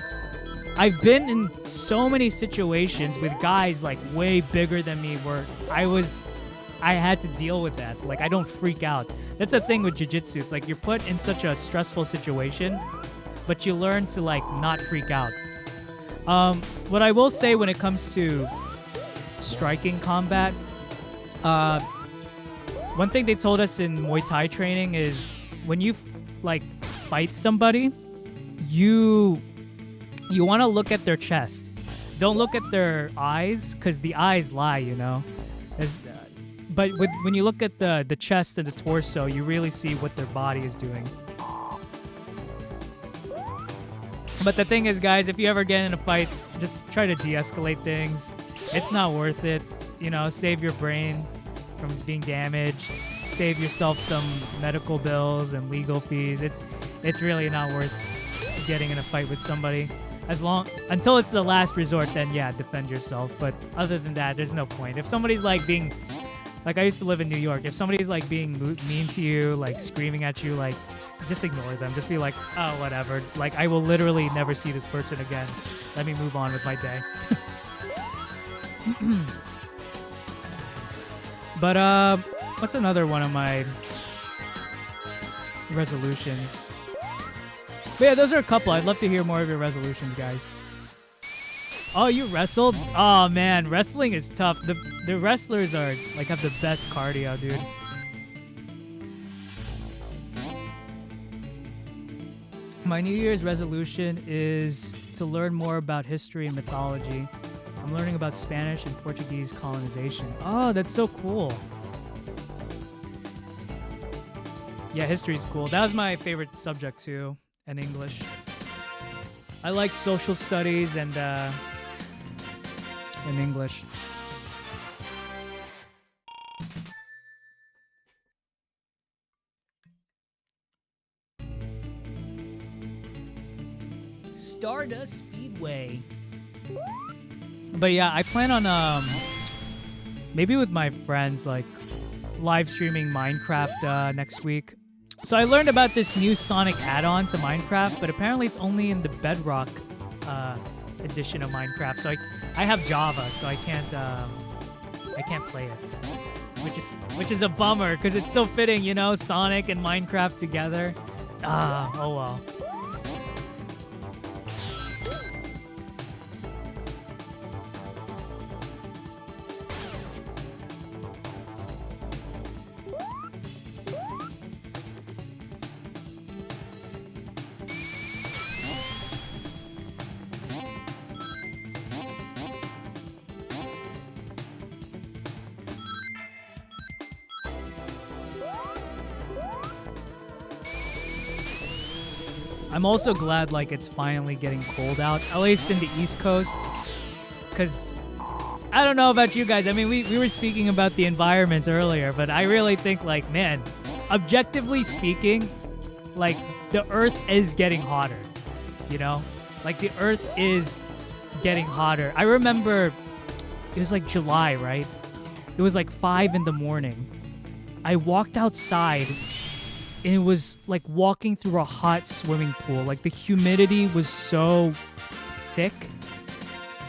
I've been in so many situations with guys like way bigger than me where I had to deal with that. Like I don't freak out. That's the thing with jiu-jitsu. It's like you're put in such a stressful situation, but you learn to like not freak out. What I will say when it comes to striking combat, one thing they told us in Muay Thai training is when you like fight somebody, you want to look at their chest. Don't look at their eyes because the eyes lie, you know. But when you look at the chest and the torso, you really see what their body is doing. But the thing is, guys, if you ever get in a fight, just try to de-escalate things. It's not worth it. You know, save your brain from being damaged. Save yourself some medical bills and legal fees. It's really not worth getting in a fight with somebody. Until it's the last resort, then yeah, defend yourself. But other than that, there's no point. If somebody's like being, like I used to live in New York, if somebody's like being mean to you, like screaming at you, like just ignore them. Just be like, oh, whatever. Like I will literally never see this person again. Let me move on with my day. But what's another one of my resolutions? But yeah, those are a couple. I'd love to hear more of your resolutions, guys. Oh, you wrestled? Oh man, wrestling is tough. The wrestlers are like have the best cardio, dude. My New Year's resolution is to learn more about history and mythology. I'm learning about Spanish and Portuguese colonization. Oh, that's so cool. Yeah, history's cool. That was my favorite subject too, and English. I like social studies and English. Stardust Speedway. But yeah, I plan on maybe with my friends like live streaming Minecraft next week. So I learned about this new Sonic add-on to Minecraft, but apparently it's only in the Bedrock edition of Minecraft. So I have Java, so I can't play it, which is a bummer because it's so fitting, you know, Sonic and Minecraft together. Oh well. I'm also glad like it's finally getting cold out, at least in the East Coast, because I don't know about you guys. I mean, we were speaking about the environment earlier, but I really think like, man, objectively speaking, like the Earth is getting hotter, you know? Like the Earth is getting hotter. I remember it was like July, right? It was like 5 a.m. I walked outside and it was like walking through a hot swimming pool. Like the humidity was so thick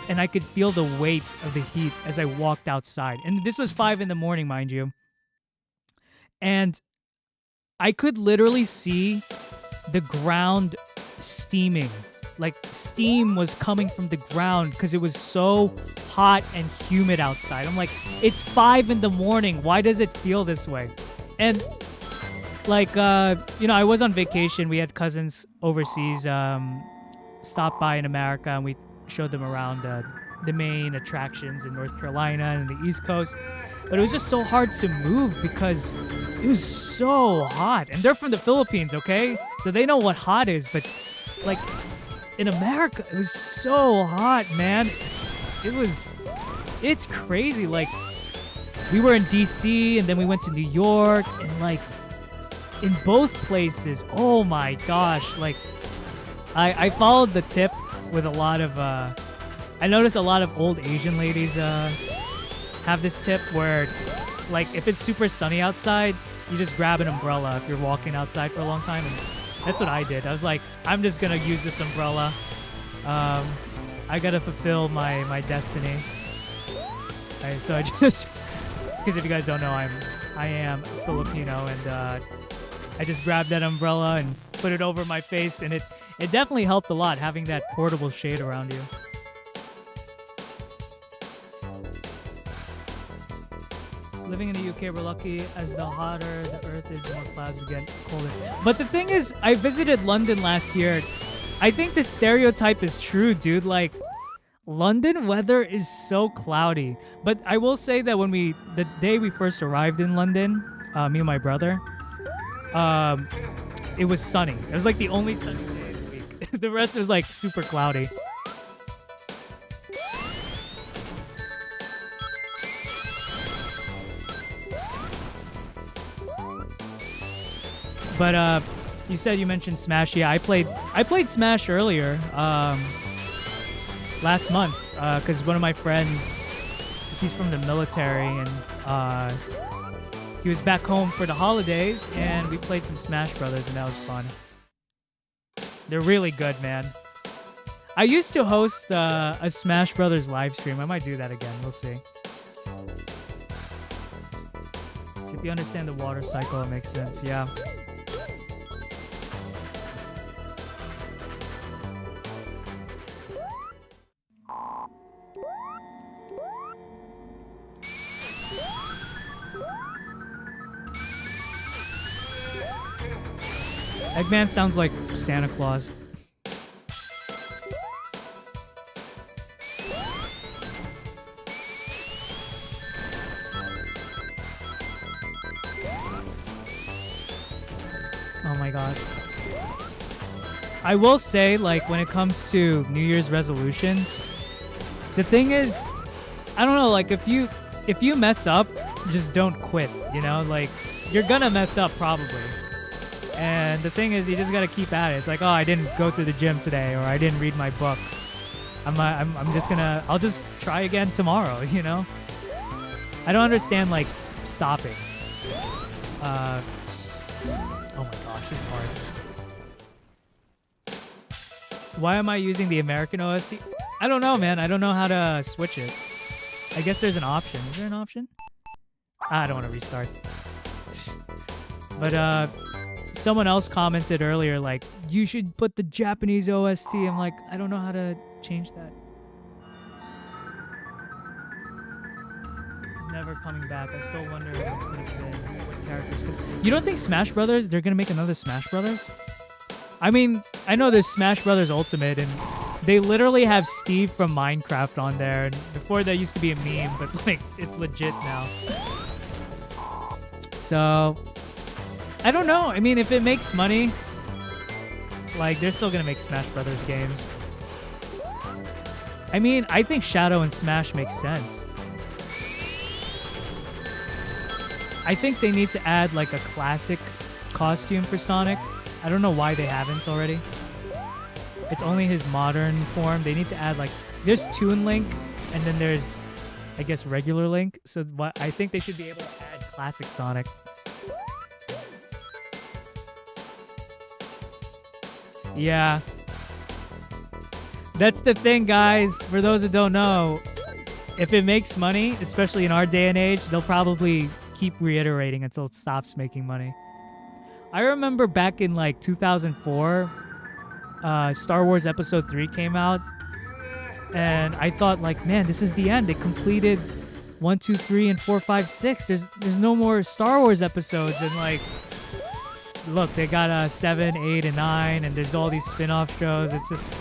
and I could feel the weight of the heat as I walked outside. And this was 5 a.m, mind you. And I could literally see the ground steaming. Like steam was coming from the ground because it was so hot and humid outside. I'm like, it's 5 a.m. Why does it feel this way? And like, you know, I was on vacation. We had cousins overseas stop by in America, and we showed them around the main attractions in North Carolina and the East Coast. But it was just so hard to move because it was so hot. And they're from the Philippines, okay? So they know what hot is. But, like, in America, it was so hot, man. It's crazy. Like, we were in D.C., and then we went to New York, and, like, in both places, oh my gosh, like I followed the tip with a lot of I noticed a lot of old Asian ladies have this tip where like if it's super sunny outside, you just grab an umbrella if you're walking outside for a long time, and that's what I did. I was like, I'm just gonna use this umbrella. I gotta fulfill my destiny. So I just, because if you guys don't know, I am Filipino, and I just grabbed that umbrella and put it over my face, and it definitely helped a lot having that portable shade around you. Living in the UK, we're lucky. As the hotter the earth is, the more clouds we get, colder. But the thing is, I visited London last year. I think the stereotype is true, dude. Like, London weather is so cloudy. But I will say that the day we first arrived in London, me and my brother, it was sunny. It was like the only sunny day of the week. The rest was like super cloudy. But you said you mentioned Smash. Yeah, I played Smash earlier, last month, because one of my friends, he's from the military, and he was back home for the holidays, and we played some Smash Brothers, and that was fun. They're really good, man. I used to host a Smash Brothers live stream. I might do that again. We'll see. If you understand the water cycle, it makes sense. Yeah. Eggman sounds like Santa Claus. Oh my god. I will say, like, when it comes to New Year's resolutions, the thing is, I don't know, like, if you mess up, just don't quit, you know? Like, you're gonna mess up probably. And the thing is, you just gotta keep at it. It's like, oh, I didn't go to the gym today, or I didn't read my book. I'll just try again tomorrow, you know? I don't understand, like, stopping. Oh my gosh, this is hard. Why am I using the American OST? I don't know, man. I don't know how to switch it. I guess there's an option. Is there an option? I don't want to restart. But, someone else commented earlier, like, you should put the Japanese OST. I'm like, I don't know how to change that. It's never coming back. I still wonder what could have been, what characters could... You don't think Smash Brothers, they're going to make another Smash Brothers? I mean, I know there's Smash Brothers Ultimate, and they literally have Steve from Minecraft on there. And before, that used to be a meme, but, like, it's legit now. So... I don't know. I mean, if it makes money, like, they're still going to make Smash Brothers games. I mean, I think Shadow and Smash makes sense. I think they need to add, like, a classic costume for Sonic. I don't know why they haven't already. It's only his modern form. They need to add, like, there's Toon Link, and then there's, I guess, regular Link. So I think they should be able to add classic Sonic. Yeah. That's the thing, guys. For those who don't know, if it makes money, especially in our day and age, they'll probably keep reiterating until it stops making money. I remember back in, like, 2004, Star Wars Episode 3 came out, and I thought, like, man, this is the end. They completed 1, 2, 3, and 4, 5, 6. There's no more Star Wars episodes, and, like... Look, they got 7, 8, and 9, and there's all these spin-off shows. It's just,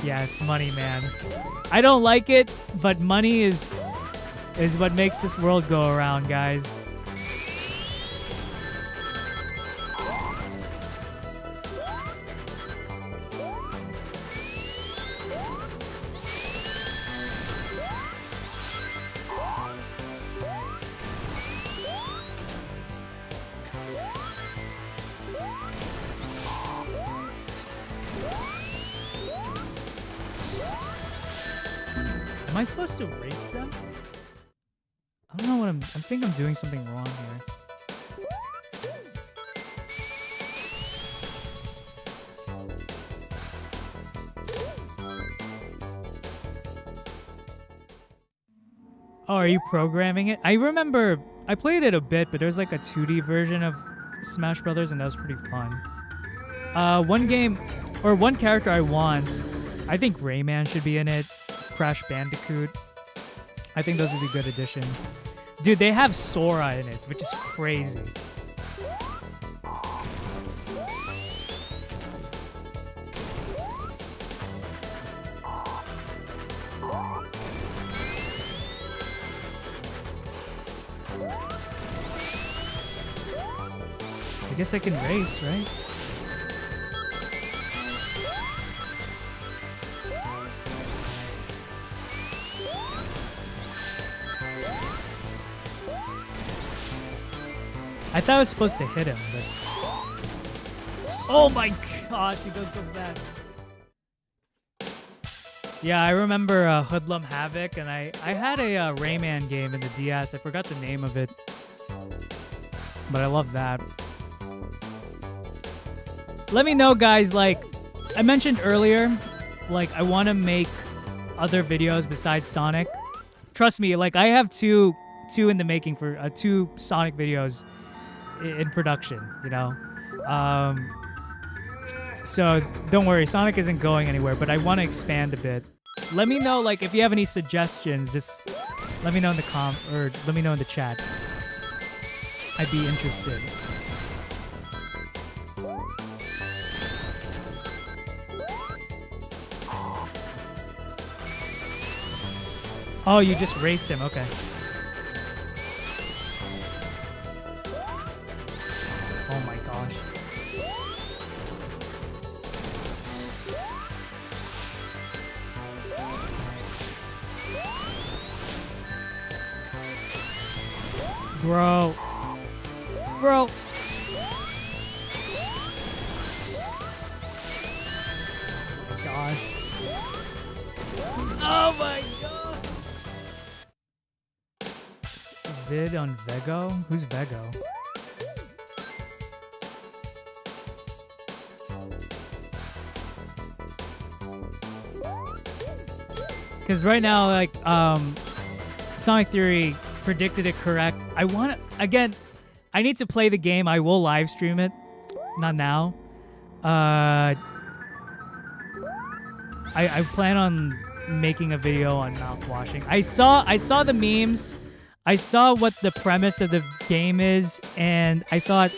yeah, it's money, man. I don't like it, but money is what makes this world go around, guys. Am I supposed to race them? I don't know what I think I'm doing something wrong here. Oh, are you programming it? I remember I played it a bit, but there's like a 2D version of Smash Brothers, and that was pretty fun. One game or one character I want, I think Rayman should be in it. Crash Bandicoot. I think those would be good additions. Dude, they have Sora in it, which is crazy. I guess I can race, right? I thought I was supposed to hit him, but... Oh my gosh, he goes so fast. Yeah, I remember Hoodlum Havoc, and I had a Rayman game in the DS. I forgot the name of it. But I love that. Let me know, guys, like, I mentioned earlier, like, I want to make other videos besides Sonic. Trust me, like, I have two in the making for 2 Sonic videos in production, you know? So don't worry, Sonic isn't going anywhere, but I want to expand a bit. Let me know, like, if you have any suggestions, just let me know in the or let me know in the chat. I'd be interested. Oh, you just race him, okay. Oh my gosh. Bro. Bro. Gosh. Oh my god. Vid on Vego? Who's Vego? Because right now, like, Sonic Theory predicted it correct. I want to, again, I need to play the game. I will live stream it. Not now. I plan on making a video on mouthwashing. I saw the memes. I saw what the premise of the game is, and I thought,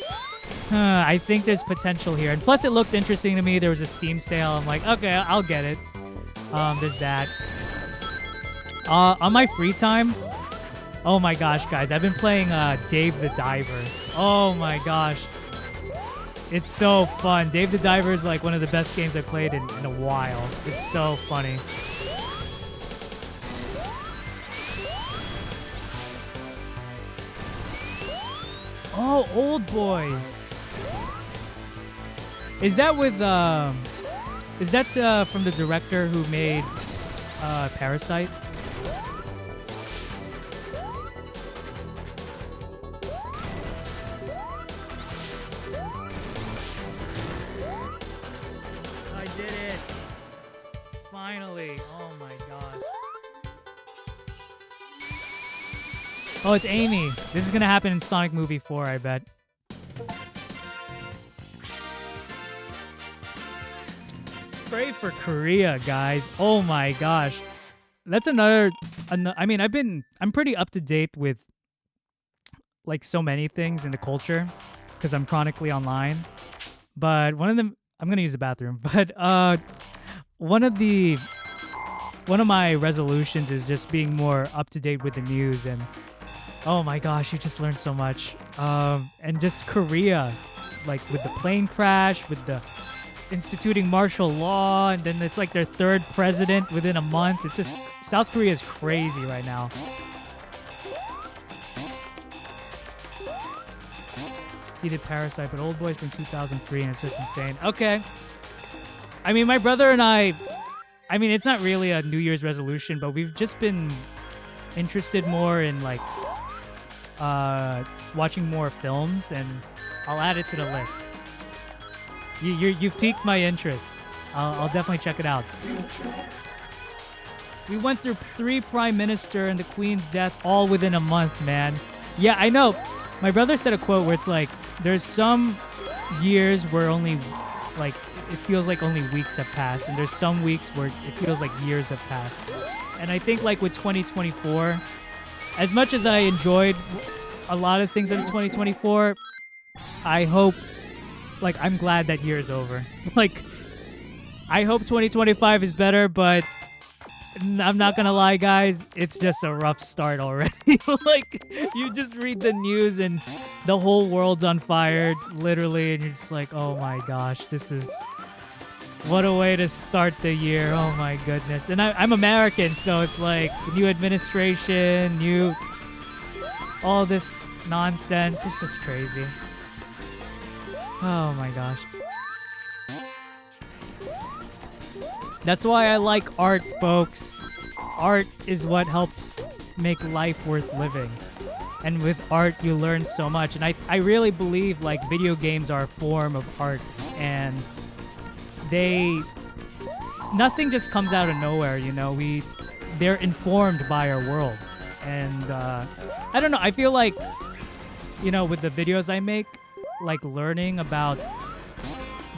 I think there's potential here. And plus, it looks interesting to me. There was a Steam sale. I'm like, okay, I'll get it. There's that. On my free time, oh my gosh, guys, I've been playing Dave the Diver. Oh my gosh. It's so fun. Dave the Diver is like one of the best games I've played in a while. It's so funny. Oh, Old Boy. Is that with is that from the director who made Parasite? I did it. Finally. Oh my gosh. Oh, it's Amy. This is gonna happen in Sonic Movie 4, I bet. Pray for Korea, guys. Oh my gosh. That's another I mean, I'm pretty up to date with like so many things in the culture because I'm chronically online. But one of them, I'm gonna use the bathroom. But one of my resolutions is just being more up to date with the news. And oh my gosh, you just learned so much. And just Korea, like with the plane crash, with the instituting martial law, and then it's like their 3rd president within a month. It's just, South Korea is crazy right now. He did Parasite, but Old Boy's from 2003, and it's just insane. Okay. I mean, my brother and I mean, it's not really a New Year's resolution, but we've just been interested more in like watching more films, and I'll add it to the list. You've piqued my interest. I'll definitely check it out. We went through 3 prime minister and the queen's death all within a month, man. Yeah, I know. My brother said a quote where it's like, there's some years where only, like, it feels like only weeks have passed, and there's some weeks where it feels like years have passed. And I think, like, with 2024, as much as I enjoyed a lot of things in 2024, I hope, like, I'm glad that year is over. Like, I hope 2025 is better, but I'm not gonna lie, guys, it's just a rough start already. Like, you just read the news and the whole world's on fire, literally, and you're just like, oh my gosh, this is... What a way to start the year. Oh my goodness. And I'm American, so it's like new administration, new... all this nonsense. It's just crazy. Oh my gosh. That's why I like art, folks. Art is what helps make life worth living. And with art, you learn so much. And I really believe, like, video games are a form of art. And nothing just comes out of nowhere, you know? They're informed by our world. And I don't know, I feel like, you know, with the videos I make, like, learning about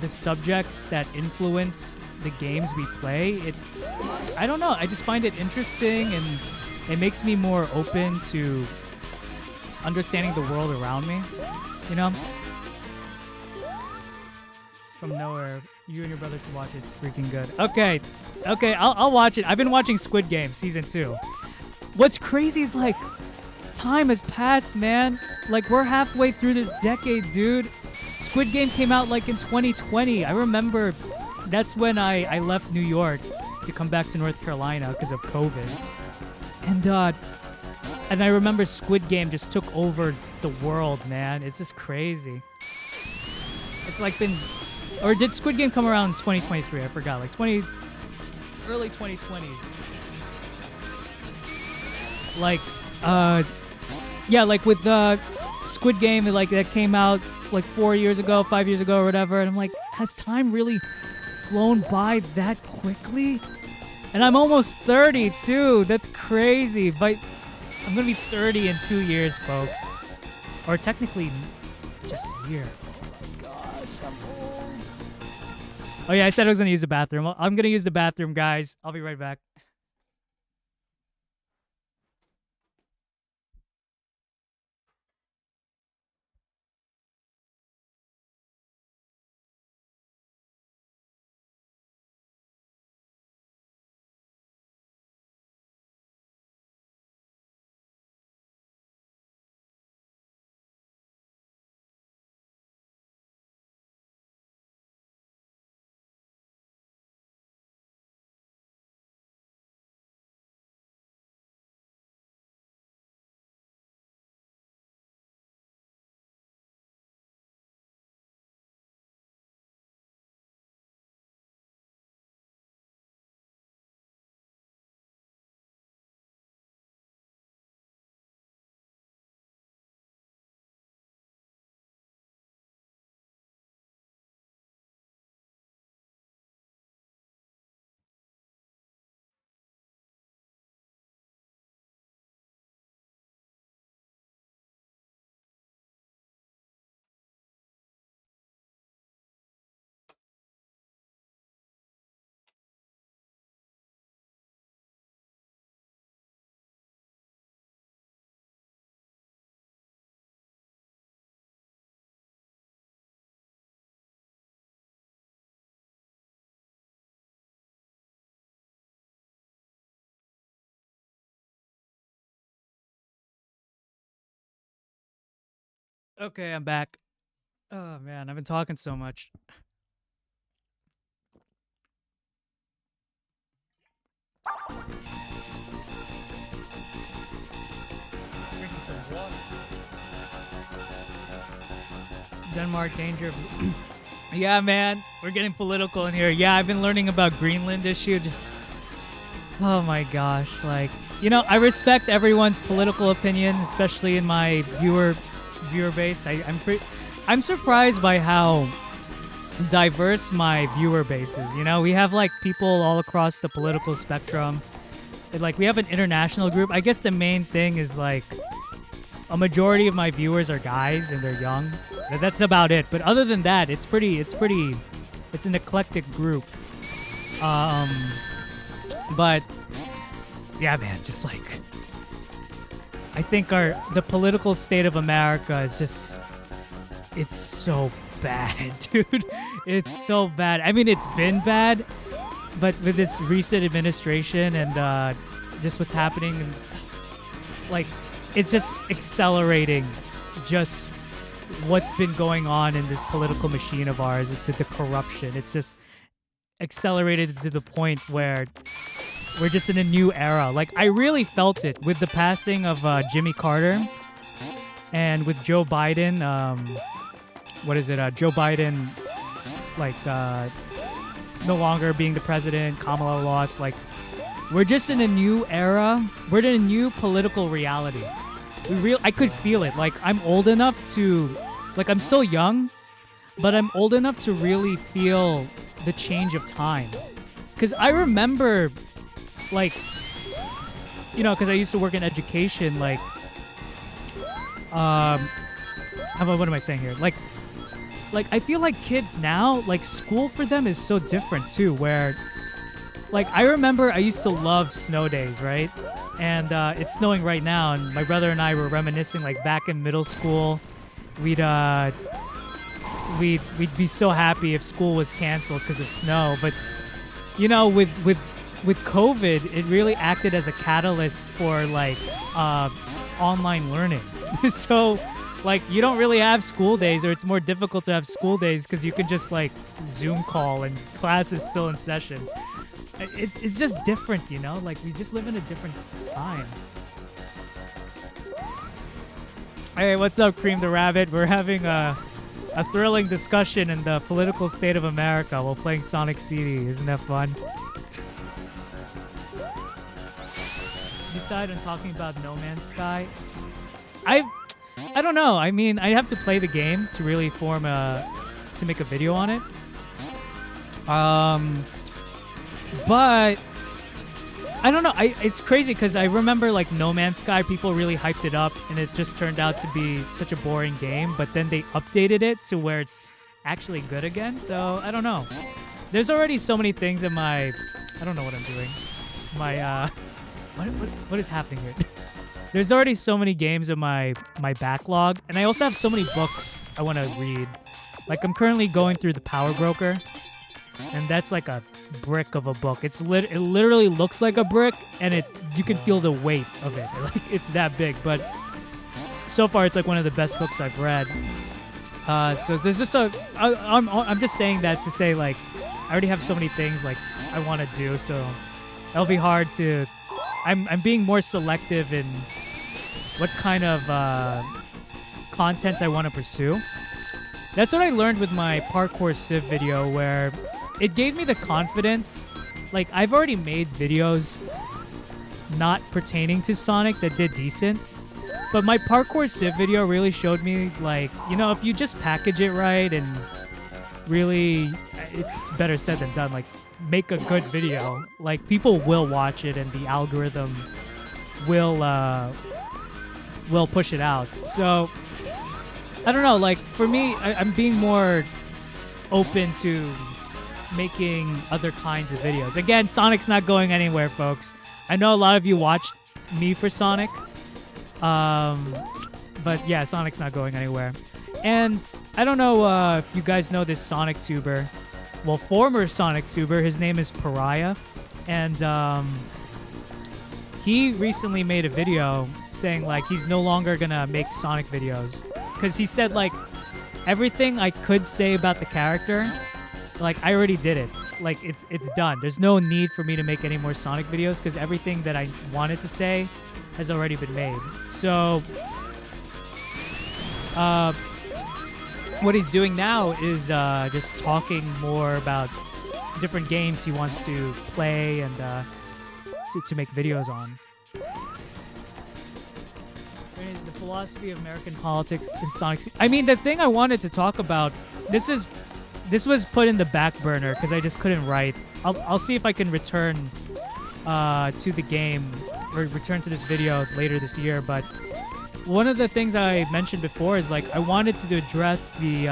the subjects that influence the games we play, I don't know, I just find it interesting, and it makes me more open to understanding the world around me, you know? From nowhere, you and your brother should watch it. It's freaking good. Okay, I'll watch it. I've been watching Squid Game season 2. What's crazy is, like, time has passed, man. Like, we're halfway through this decade, dude. Squid Game came out, like, in 2020. I remember that's when I left New York to come back to North Carolina because of COVID. And I remember Squid Game just took over the world, man. It's just crazy. It's like been... Or did Squid Game come around 2023? I forgot. Like early 2020s. Like, yeah, like with Squid Game, like that came out like 4 years ago, 5 years ago, or whatever. And I'm like, has time really flown by that quickly? And I'm almost 30 too. That's crazy. But I'm gonna be 30 in 2 years, folks. Or technically, just a year. Oh yeah, I said I was gonna use the bathroom. I'm gonna use the bathroom, guys. I'll be right back. Okay, I'm back. Oh man, I've been talking so much. Drinking some water. Denmark danger. Yeah, man, we're getting political in here. Yeah, I've been learning about Greenland issue. Just, oh my gosh, like, you know, I respect everyone's political opinion, especially in my viewer base. I'm surprised by how diverse my viewer base is. You know, we have like people all across the political spectrum. like we have an international group. I guess the main thing is like a majority of my viewers are guys and they're young. That's about it. But other than that, it's an eclectic group. But yeah, man, just like I think the political state of America is just it's so bad, dude. It's so bad. I mean, it's been bad, but with this recent administration and just what's happening, and like it's just accelerating just what's been going on in this political machine of ours, the corruption. It's just accelerated to the point where we're just in a new era. Like, I really felt it with the passing of Jimmy Carter and with Joe Biden. Joe Biden, like, no longer being the president. Kamala lost. Like, we're just in a new era. We're in a new political reality. I could feel it. Like, I'm old enough to, like, I'm still young, but I'm old enough to really feel the change of time. Because I remember, like, you know, because I used to work in education, like, what am I saying here? Like, I feel like kids now, like, school for them is so different, too, where, like, I remember I used to love snow days, right? And it's snowing right now, and my brother and I were reminiscing, like, back in middle school, we'd be so happy if school was canceled because of snow. But, you know, with COVID, it really acted as a catalyst for, like, online learning. So, like, you don't really have school days, or it's more difficult to have school days because you can just, like, Zoom call and class is still in session. It's just different, you know? Like, we just live in a different time. Hey, what's up, Cream the Rabbit? We're having a thrilling discussion in the political state of America while playing Sonic CD. Isn't that fun? Decide on talking about No Man's Sky. I don't know. I mean, I have to play the game to really to make a video on it. But I don't know. It's crazy because I remember, like, No Man's Sky, people really hyped it up, and it just turned out to be such a boring game. But then they updated it to where it's actually good again. So I don't know. There's already so many things in my. I don't know what I'm doing. My what is happening here? There's already so many games in my backlog, and I also have so many books I want to read. Like, I'm currently going through The Power Broker, and that's like a brick of a book. It literally looks like a brick, and you can feel the weight of it. Like, it's that big. But so far, it's like one of the best books I've read. So there's just I'm just saying that to say, like, I already have so many things like I want to do, so it'll be hard to. I'm being more selective in what kind of content I want to pursue. That's what I learned with my parkour civ video, where it gave me the confidence. Like, I've already made videos not pertaining to Sonic that did decent, but my parkour civ video really showed me, like, you know, if you just package it right and really, it's better said than done, like, make a good video, like, people will watch it and the algorithm will push it out. So I don't know, like, for me, I'm being more open to making other kinds of videos. Again, Sonic's not going anywhere, folks. I know a lot of you watched me for Sonic, but yeah, Sonic's not going anywhere. And I don't know if you guys know this Sonic tuber. Well, former Sonic tuber, his name is Pariah, and he recently made a video saying, like, he's no longer gonna make Sonic videos because he said, like, everything I could say about the character, like, I already did it. Like, it's done. There's no need for me to make any more Sonic videos because everything that I wanted to say has already been made. So what he's doing now is just talking more about different games he wants to play and to make videos on. The philosophy of American politics in Sonic. I mean, the thing I wanted to talk about, this was put in the back burner because I just couldn't write. I'll see if I can return to the game, or return to this video later this year. But one of the things I mentioned before is like I wanted to address the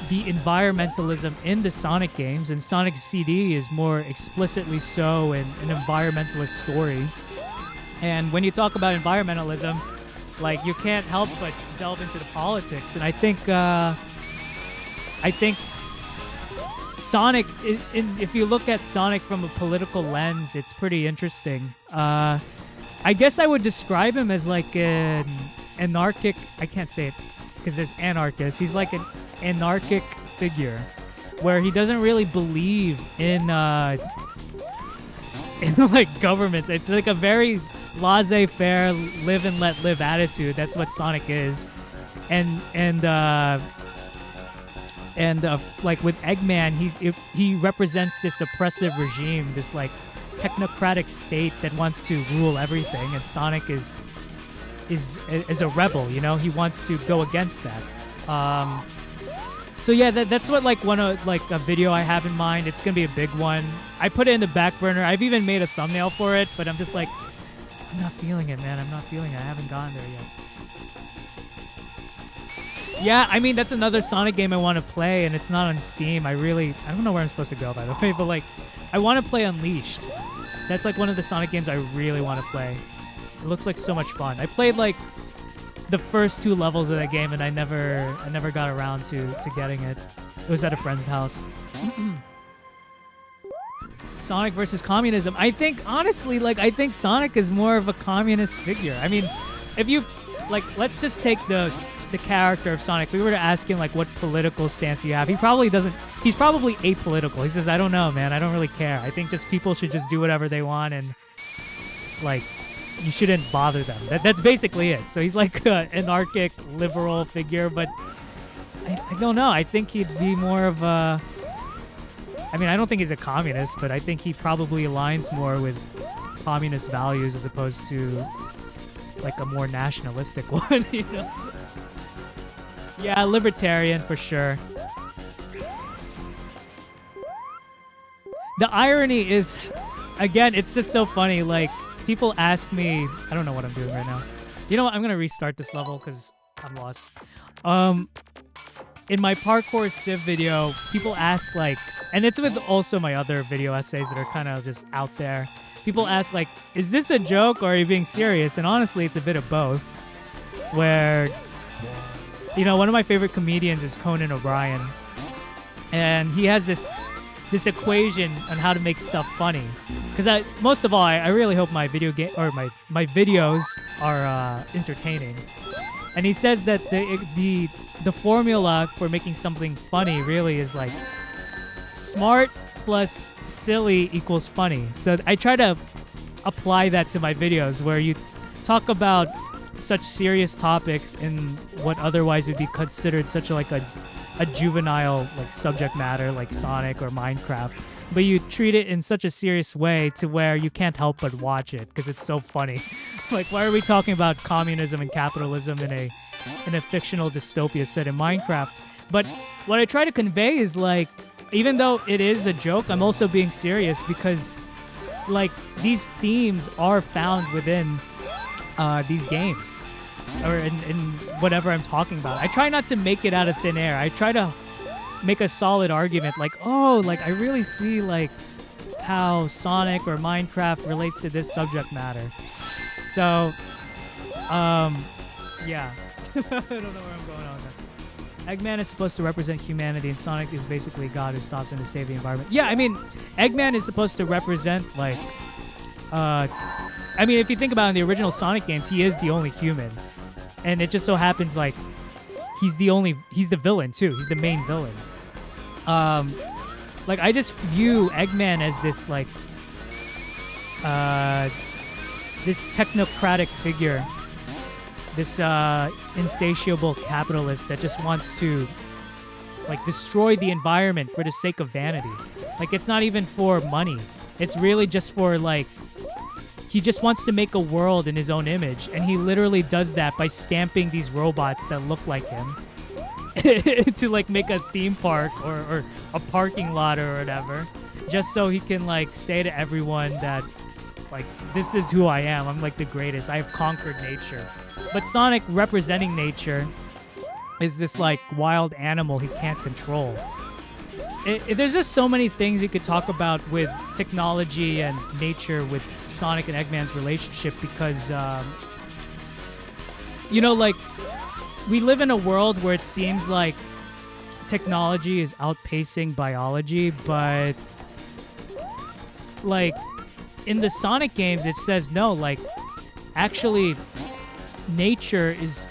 environmentalism in the Sonic games, and Sonic CD is more explicitly so an environmentalist story. And when you talk about environmentalism, like you can't help but delve into the politics. And I think Sonic, if you look at Sonic from a political lens, it's pretty interesting. I guess I would describe him as like an anarchic. I can't say it because there's anarchist. He's like an anarchic figure where he doesn't really believe in like governments. It's like a very laissez-faire, live and let live attitude. That's what Sonic is. And like with Eggman, he represents this oppressive regime, this like technocratic state that wants to rule everything, and Sonic is a rebel, you know. He wants to go against that. So yeah, that's what like a video I have in mind. It's gonna be a big one. I put it in the back burner. I've even made a thumbnail for it, but I'm just like, I'm not feeling it, man. I'm not feeling it. I haven't gone there yet. Yeah, I mean, that's another Sonic game I want to play, and it's not on Steam. I don't know where I'm supposed to go, by the way, but like, I want to play Unleashed. That's like one of the Sonic games I really want to play. It looks like so much fun. I played like the first 2 levels of that game, and I never got around to getting it. It was at a friend's house. Sonic versus communism. I think, honestly, like, I think Sonic is more of a communist figure. I mean, if you, like, let's just take the character of Sonic. If we were to ask him, like, what political stance you have, he's probably apolitical. He says, I don't know, man. I don't really care. I think just people should just do whatever they want, and, like, you shouldn't bother them. That's basically it. So he's like an anarchic, liberal figure, but I don't know. I think he'd be more of a... I mean, I don't think he's a communist, but I think he probably aligns more with communist values as opposed to like a more nationalistic one, you know? Yeah, libertarian for sure. The irony is, again, it's just so funny. Like, people ask me, I don't know what I'm doing right now. You know what? I'm going to restart this level because I'm lost. In my parkour Civ video, people ask, like, and it's with also my other video essays that are kind of just out there. People ask, like, is this a joke or are you being serious? And honestly, it's a bit of both. Where, you know, one of my favorite comedians is Conan O'Brien. And he has this equation on how to make stuff funny. Because most of all, I really hope my video game or my videos are entertaining. And he says that the formula for making something funny really is like smart plus silly equals funny. So I try to apply that to my videos where you talk about such serious topics in what otherwise would be considered such a juvenile like subject matter like Sonic or Minecraft, but you treat it in such a serious way to where you can't help but watch it because it's so funny. Like, why are we talking about communism and capitalism in a fictional dystopia set in Minecraft? But what I try to convey is, like, even though it is a joke, I'm also being serious because, like, these themes are found within these games or in whatever I'm talking about. I try not to make it out of thin air. I try to make a solid argument, like, oh, like, I really see, like, how Sonic or Minecraft relates to this subject matter. So, yeah. I don't know where I'm going on with that. Eggman is supposed to represent humanity, and Sonic is basically God who stops in to save the environment. Yeah, I mean, Eggman is supposed to represent, like, I mean, if you think about it, in the original Sonic games, he is the only human. And it just so happens, like, he's the villain, too. He's the main villain. Like, I just view Eggman as this, like, this technocratic figure, this insatiable capitalist that just wants to, like, destroy the environment for the sake of vanity. Like, it's not even for money. It's really just for, like, he just wants to make a world in his own image, and he literally does that by stamping these robots that look like him. to like make a theme park or a parking lot or whatever, just so he can like say to everyone that like this is who I am. I'm like the greatest. I have conquered nature. But Sonic representing nature is this like wild animal he can't control. There's just so many things you could talk about with technology and nature with Sonic and Eggman's relationship because, like we live in a world where it seems like technology is outpacing biology, but like in the Sonic games, it says no, like actually nature is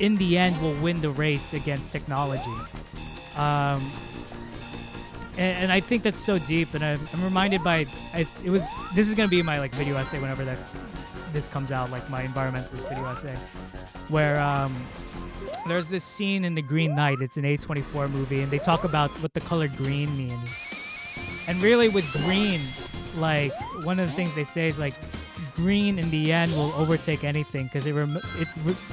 in the end will win the race against technology. And I think that's so deep, and I'm reminded by this is gonna be my like video essay whenever this comes out, like my environmentalist video essay, where there's this scene in The Green Knight. It's an A24 movie, and they talk about what the color green means. And really, with green, like one of the things they say is like green in the end will overtake anything because it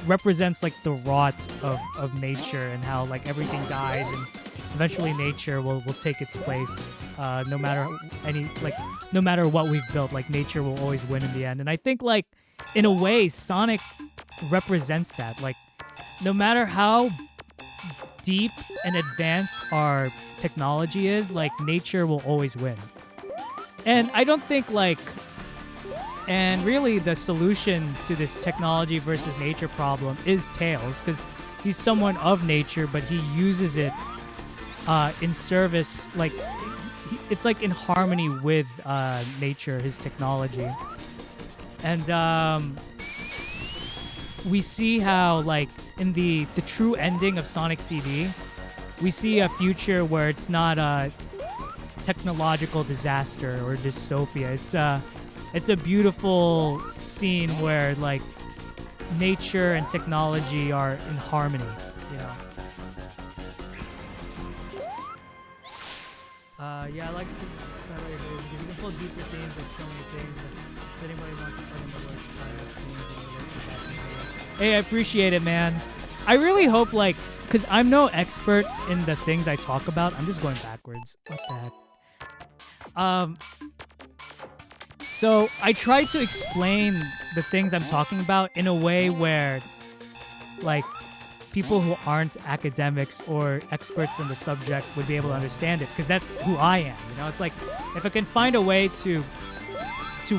represents like the rot of nature and how like everything dies and eventually nature will take its place, no matter what we've built. Like nature will always win in the end. And I think like in a way Sonic represents that. Like no matter how deep and advanced our technology is, like nature will always win. And I don't think and really the solution to this technology versus nature problem is Tails, because he's someone of nature, but he uses it in service, like it's like in harmony with nature, his technology. And we see how like in the true ending of Sonic CD, we see a future where it's not a technological disaster or dystopia. It's a beautiful scene where like nature and technology are in harmony, you know. Yeah, I like to you can pull deeper themes like so many things, but if anybody wants to play in the work, hey, I appreciate it, man. I really hope because I'm no expert in the things I talk about. I'm just going backwards. What the heck? So I try to explain the things I'm talking about in a way where, like, people who aren't academics or experts in the subject would be able to understand it, because that's who I am. You know, it's like if I can find a way to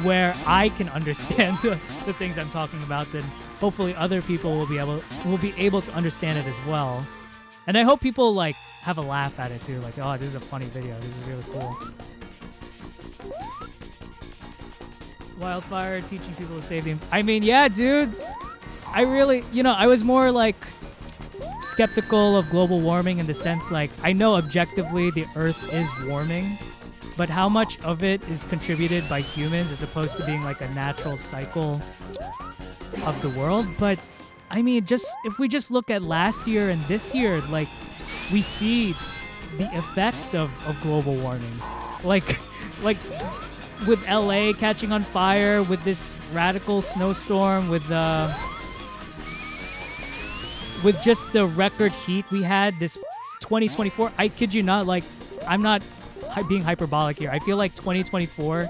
where I can understand the things I'm talking about, then hopefully other people will be able to understand it as well. And I hope people like have a laugh at it too. Like, oh, this is a funny video. This is really cool. Wildfire teaching people to save the... I mean, yeah, dude. I really, I was more like skeptical of global warming in the sense like I know objectively the Earth is warming, but how much of it is contributed by humans as opposed to being like a natural cycle of the world. But I mean, if we just look at last year and this year, like we see the effects of global warming, like with LA catching on fire, with this radical snowstorm, with just the record heat we had this 2024. I kid you not, like I'm not being hyperbolic here. I feel like 2024,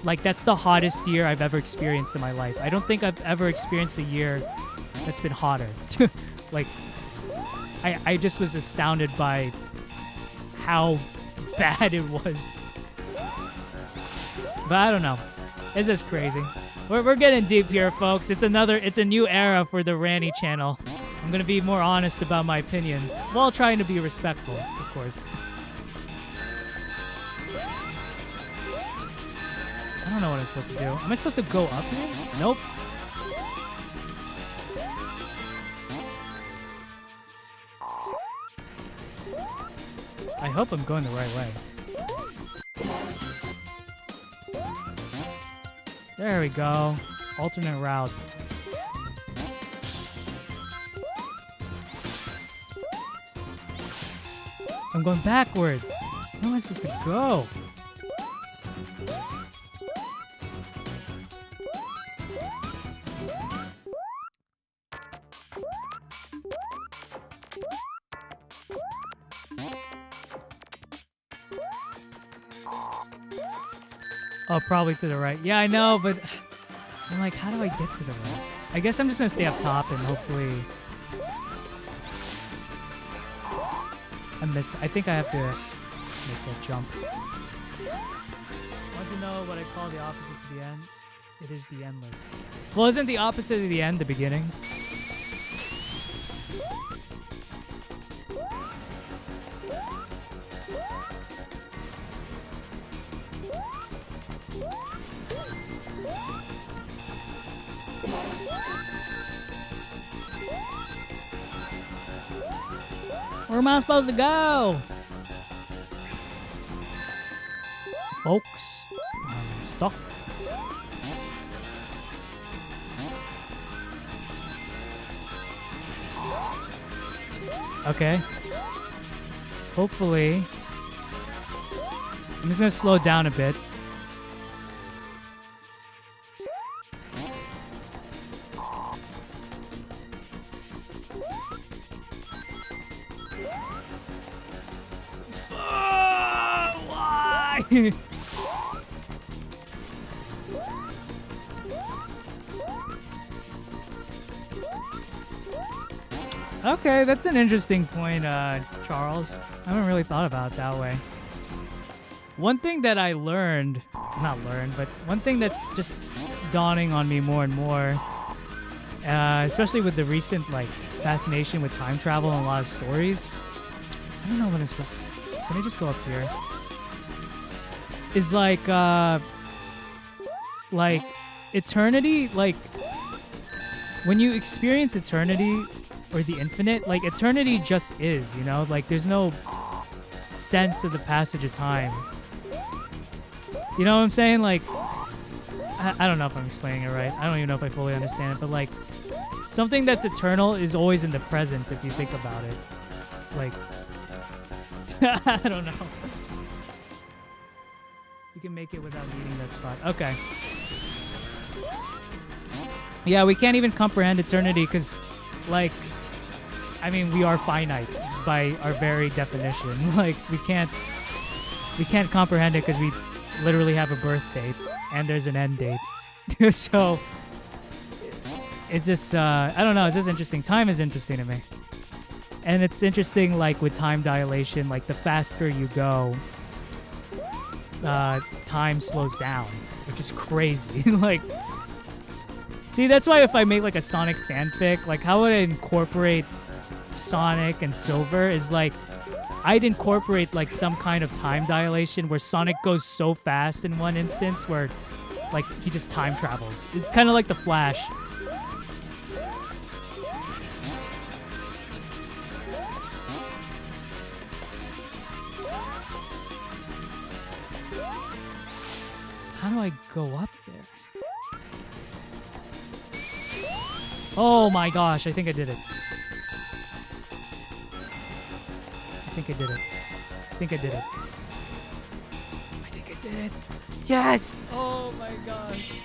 like that's the hottest year I've ever experienced in my life. I don't think I've ever experienced a year that's been hotter. Like I just was astounded by how bad it was. But I don't know. It's just crazy. We're getting deep here, folks. It's a new era for the Ranny channel. I'm gonna be more honest about my opinions while trying to be respectful, of course. I don't know what I'm supposed to do. Am I supposed to go up here? Nope. I hope I'm going the right way. There we go. Alternate route. I'm going backwards. Where am I supposed to go? Oh, probably to the right. Yeah, I know, but I'm like, how do I get to the right? I guess I'm just gonna stay up top and hopefully I missed. I think I have to make that jump. Want to know what I call the opposite to the end? It is the endless. Well, isn't the opposite of the end the beginning? Where am I supposed to go? Folks, I'm stuck. Okay. Hopefully. I'm just gonna slow down a bit. Why? Okay, that's an interesting point, Charles. I haven't really thought about it that way. One thing that I learned, not learned, but one thing that's just dawning on me more and more, especially with the recent like fascination with time travel and a lot of stories. I don't know what I'm supposed to. Can I just go up here? Is like eternity, like when you experience eternity or the infinite, like eternity just is, you know, like there's no sense of the passage of time. You know what I'm saying? Like, I don't know if I'm explaining it right. I don't even know if I fully understand it, but like something that's eternal is always in the present if you think about it. Like, I don't know. You can make it without needing that spot. Okay. Yeah, we can't even comprehend eternity because, like, I mean, we are finite by our very definition. Like, we can't comprehend it because we literally have a birth date and there's an end date. So it's just, I don't know. It's just interesting. Time is interesting to me. And it's interesting, like, with time dilation, like, the faster you go, time slows down, which is crazy. Like, see, that's why if I make, like, a Sonic fanfic, like, how would I incorporate Sonic and Silver is, like, I'd incorporate, like, some kind of time dilation where Sonic goes so fast in one instance where, like, he just time travels. Kind of like the Flash. How do I go up there? Oh my gosh, I think I did it. I think I did it. I think I did it. I think I did it. Yes! Oh my gosh.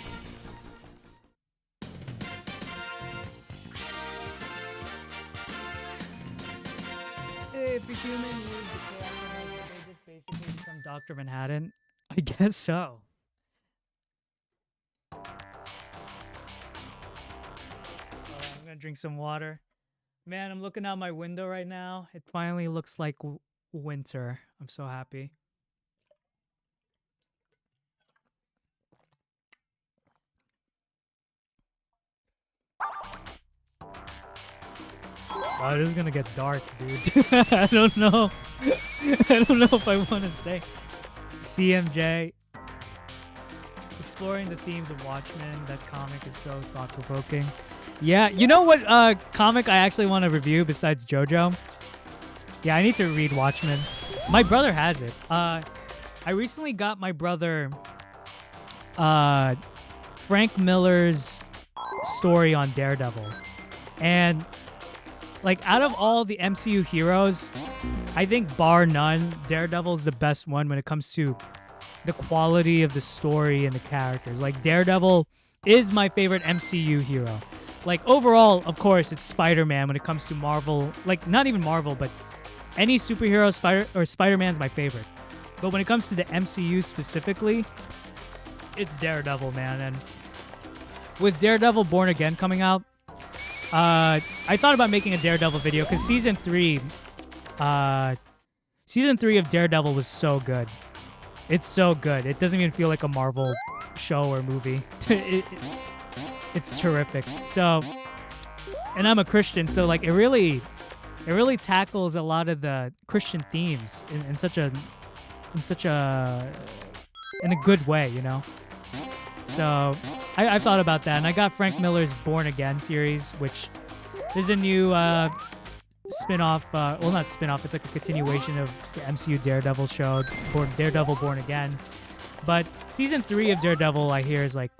If the human used the character, they just basically become Dr. Manhattan? I guess so. I'm gonna drink some water. Man, I'm looking out my window right now. It finally looks like winter. I'm so happy. Oh, this is gonna get dark, dude. I don't know. I don't know if I want to say. CMJ. Exploring the themes of Watchmen. That comic is so thought-provoking. Yeah, you know what comic I actually want to review besides JoJo? Yeah, I need to read Watchmen. My brother has it. I recently got my brother Frank Miller's story on Daredevil. And like out of all the MCU heroes, I think bar none, Daredevil's the best one when it comes to the quality of the story and the characters. Like Daredevil is my favorite MCU hero. Like overall, of course, it's Spider-Man when it comes to Marvel. Like not even Marvel, but any superhero, Spider-Man's my favorite. But when it comes to the MCU specifically, it's Daredevil, man. And with Daredevil Born Again coming out, I thought about making a Daredevil video because season 3 of Daredevil was so good. It's so good. It doesn't even feel like a Marvel show or movie. It's terrific. So, and I'm a Christian, so like it really tackles a lot of the Christian themes in a good way, you know. So I thought about that, and I got Frank Miller's Born Again series, which there's a new spin-off, well, not spin-off, it's like a continuation of the MCU Daredevil show, Daredevil Born Again. But season 3 of Daredevil, I hear, is like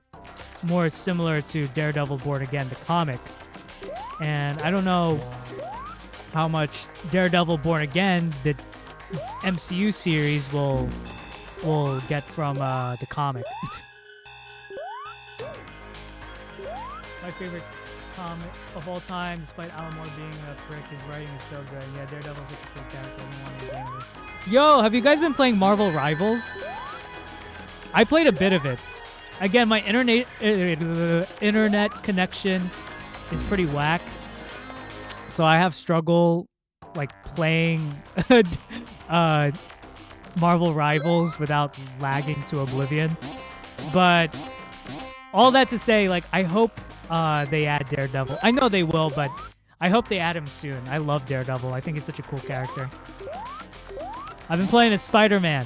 more similar to Daredevil Born Again, the comic. And I don't know how much Daredevil Born Again, the MCU series, will get from the comic. My favorite comic of all time, despite Alan Moore being a prick, his writing is so good. Yeah, Daredevil's such a cool character. I want to game with. Yo, have you guys been playing Marvel Rivals? I played a bit of it. Again, my internet connection is pretty whack, so I have struggle like playing Marvel Rivals without lagging to oblivion. But all that to say, like, I hope they add Daredevil. I know they will, but I hope they add him soon. I love Daredevil. I think he's such a cool character. I've been playing as Spider-Man.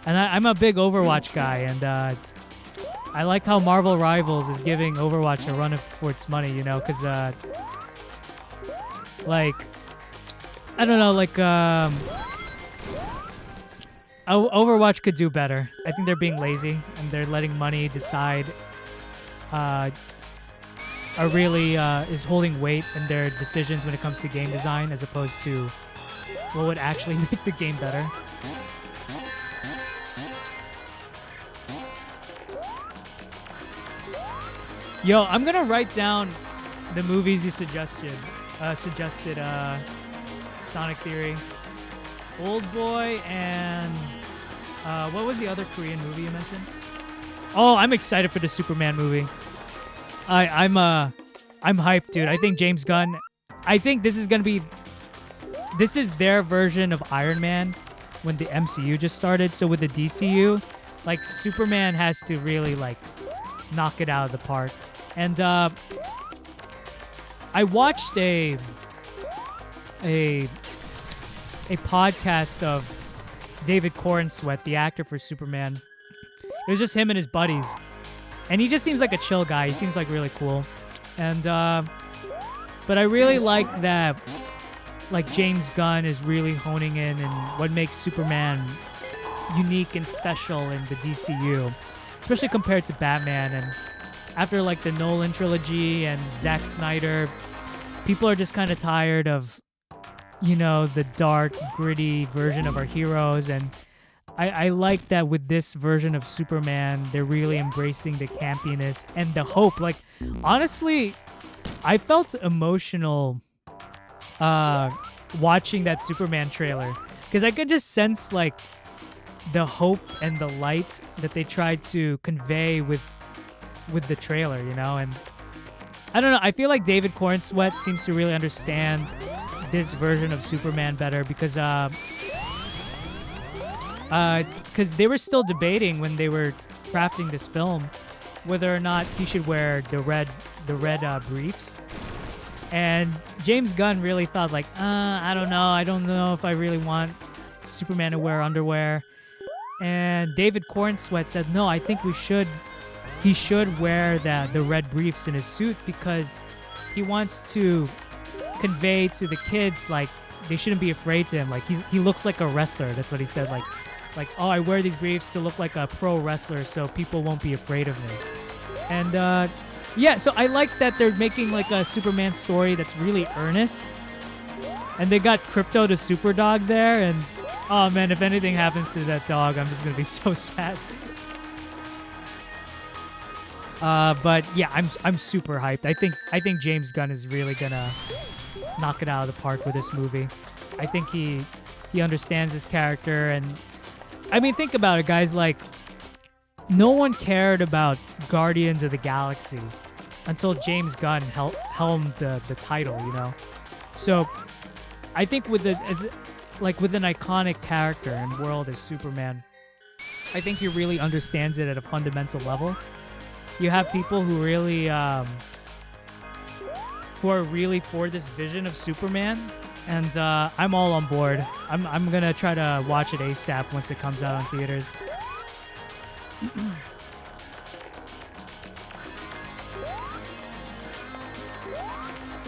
And I'm a big Overwatch guy, and I like how Marvel Rivals is giving Overwatch a run for its money, you know, because, like, I don't know, like, Overwatch could do better. I think they're being lazy, and they're letting money decide, is holding weight in their decisions when it comes to game design, as opposed to what would actually make the game better. Yo, I'm gonna write down the movies you suggested. Sonic Theory, Old Boy, and what was the other Korean movie you mentioned? Oh, I'm excited for the Superman movie. I'm hyped, dude. I think James Gunn. I think this is their version of Iron Man when the MCU just started. So with the DCU, like, Superman has to really like knock it out of the park. And I watched a podcast of David Corenswet, the actor for Superman. It was just him and his buddies, and he just seems like a chill guy. He seems like really cool, and but I really like that, like, James Gunn is really honing in and what makes Superman unique and special in the DCU, especially compared to Batman. And after like the Nolan trilogy and Zack Snyder, people are just kind of tired of, you know, the dark, gritty version of our heroes. And I like that with this version of Superman, they're really embracing the campiness and the hope. Like, honestly, I felt emotional watching that Superman trailer, because I could just sense like the hope and the light that they tried to convey with the trailer, you know. And I don't know, I feel like David Corenswet seems to really understand this version of Superman better, because they were still debating when they were crafting this film whether or not he should wear the red briefs. And James Gunn really thought like, I don't know if I really want Superman to wear underwear. And David Corenswet said, no, I think he should wear the red briefs in his suit, because he wants to convey to the kids, like, they shouldn't be afraid to him. Like, he looks like a wrestler. That's what he said. Like, oh, I wear these briefs to look like a pro wrestler so people won't be afraid of me. And yeah, so I like that they're making like a Superman story that's really earnest. And they got Crypto the Super Dog there, and oh man, if anything happens to that dog, I'm just gonna be so sad. But yeah, I'm super hyped. I think James Gunn is really gonna knock it out of the park with this movie. I think he understands this character, and I mean, think about it, guys. Like, no one cared about Guardians of the Galaxy until James Gunn helmed the title, you know? So I think with an iconic character and world as Superman, I think he really understands it at a fundamental level. You have people who really, who are really for this vision of Superman, and I'm all on board. I'm gonna try to watch it ASAP once it comes out on theaters.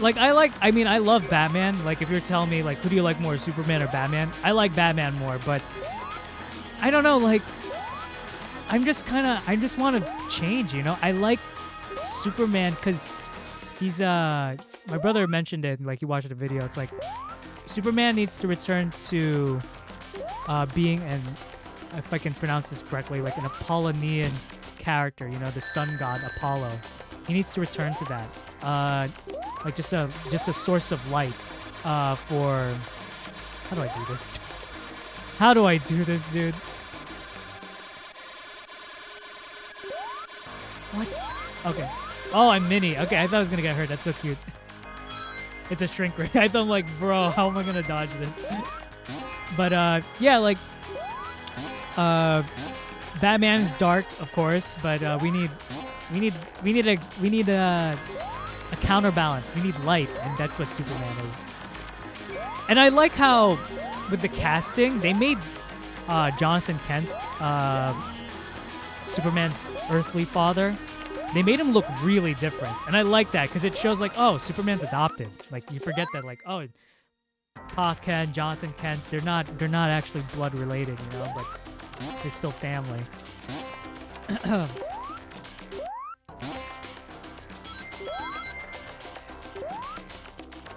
I love Batman. Like, if you're telling me, like, who do you like more, Superman or Batman? I like Batman more, but I don't know, like, I just want to change, you know? I like Superman because he's, my brother mentioned it, like, he watched the video. It's like, Superman needs to return to being if I can pronounce this correctly, like an Apollonian character, you know, the sun god Apollo. He needs to return to that. Like just a source of light for... How do I do this? How do I do this, dude? What? Okay. Oh, I'm Mini. Okay, I thought I was gonna get hurt. That's so cute. It's a shrink ray. I thought, like, bro, how am I gonna dodge this? But yeah, like, Batman's dark, of course, but we need a counterbalance. We need light, and that's what Superman is. And I like how with the casting they made Jonathan Kent, Superman's earthly father. They made him look really different, and I like that because it shows, like, oh, Superman's adopted. Like, you forget that, like, oh, Pa Kent, Jonathan Kent, they're not actually blood related, you know, but they're still family.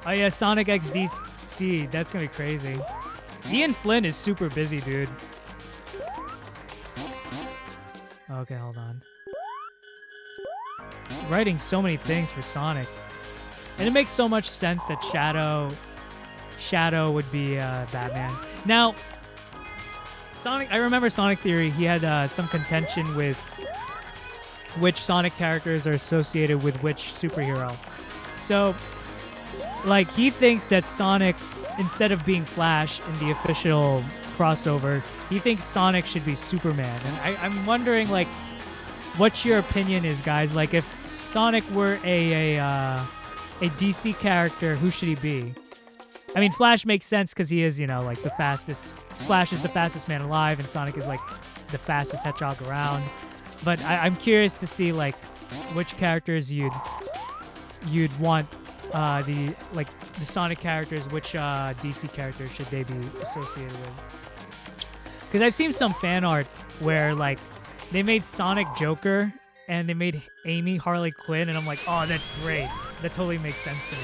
Oh yeah, Sonic X DC, that's gonna be crazy. Ian Flynn is super busy, dude. Okay, hold on. Writing so many things for Sonic, and it makes so much sense that Shadow would be Batman. Now, Sonic, I remember Sonic Theory, he had some contention with which Sonic characters are associated with which superhero. So, like, he thinks that Sonic, instead of being Flash in the official crossover, he thinks Sonic should be Superman. And I'm wondering, like, what your opinion is, guys. Like, if Sonic were a DC character, who should he be? I mean, Flash makes sense because he is, you know, like, the fastest. Flash is the fastest man alive, and Sonic is, like, the fastest hedgehog around. But I'm curious to see, like, which characters you'd want, the Sonic characters, which DC characters should they be associated with? Because I've seen some fan art where, like, they made Sonic Joker and they made Amy Harley Quinn, and I'm like, oh, that's great. That totally makes sense to me.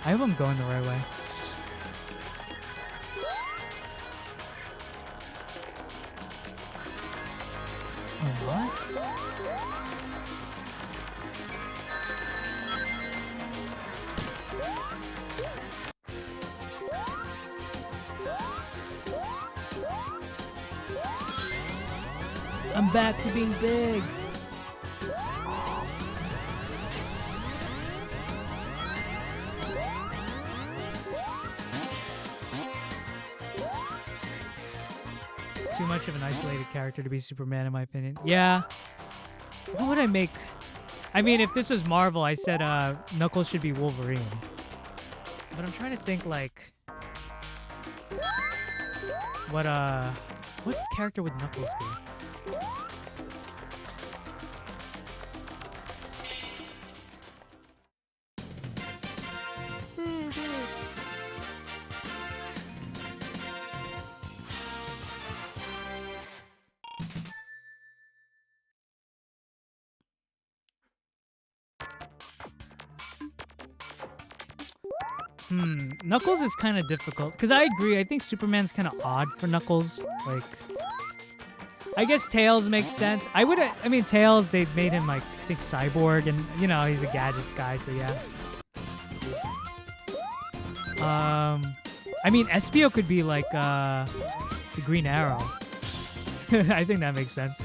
I hope I'm going the right way. Oh, what? I'm back to being big. Too much of an isolated character to be Superman, in my opinion. Yeah. What would I make? I mean, if this was Marvel, I said Knuckles should be Wolverine. But I'm trying to think, like, what character would Knuckles be? Knuckles is kind of difficult because I agree. I think Superman's kind of odd for Knuckles. Like, I guess Tails makes sense. I mean, Tails, they made him, like, I think Cyborg, and, you know, he's a gadgets guy, so yeah. I mean, Espio could be like the Green Arrow. I think that makes sense.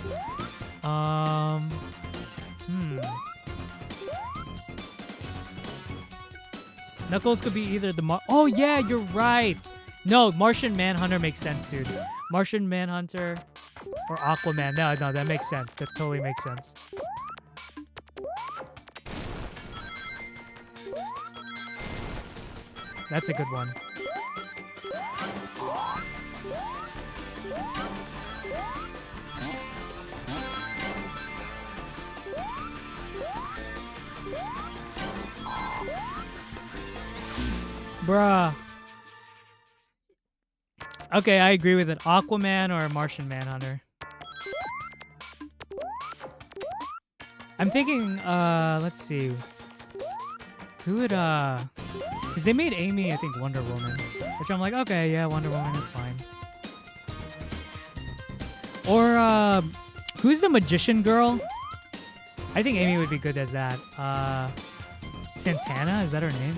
Knuckles could be either the oh yeah, you're right. No, Martian Manhunter makes sense, dude. Martian Manhunter or Aquaman. No, that makes sense. That totally makes sense. That's a good one. Bruh. Okay, I agree with it. Aquaman or Martian Manhunter. I'm thinking, let's see. Who would, because they made Amy, I think, Wonder Woman. Which I'm like, okay, yeah, Wonder Woman, that's fine. Or, who's the magician girl? I think Amy would be good as that. Santana, is that her name?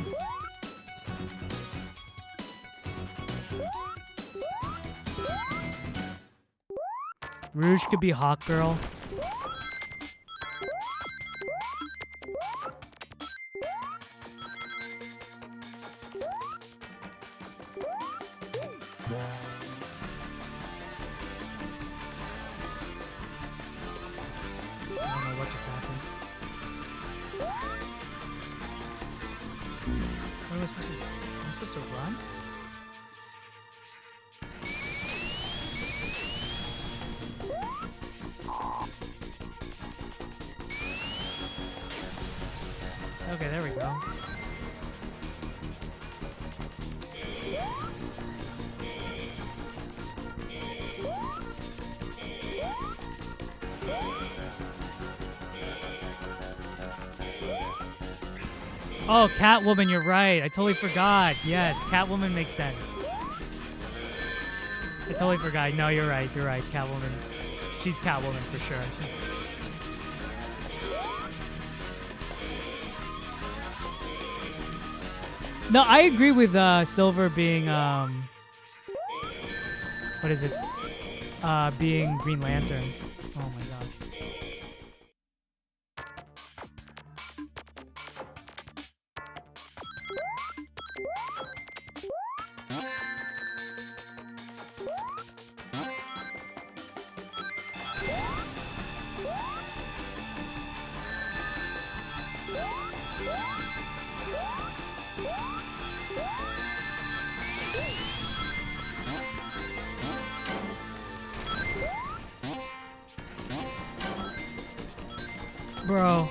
Rouge could be Hawk Girl. Okay, there we go. Oh, Catwoman, you're right. I totally forgot. Yes, Catwoman makes sense. I totally forgot. No, you're right. You're right. Catwoman. She's Catwoman for sure. No, I agree with Silver being what is it? Being Green Lantern. Oh my gosh. Bro.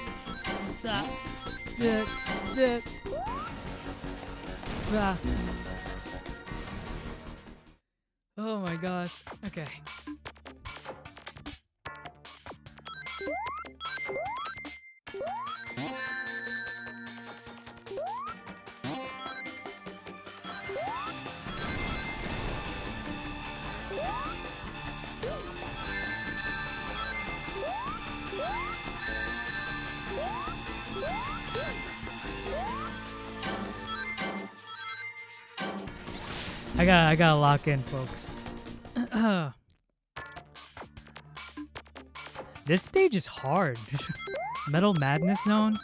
Oh my gosh. Okay. I gotta lock in, folks. This stage is hard. Metal Madness Zone?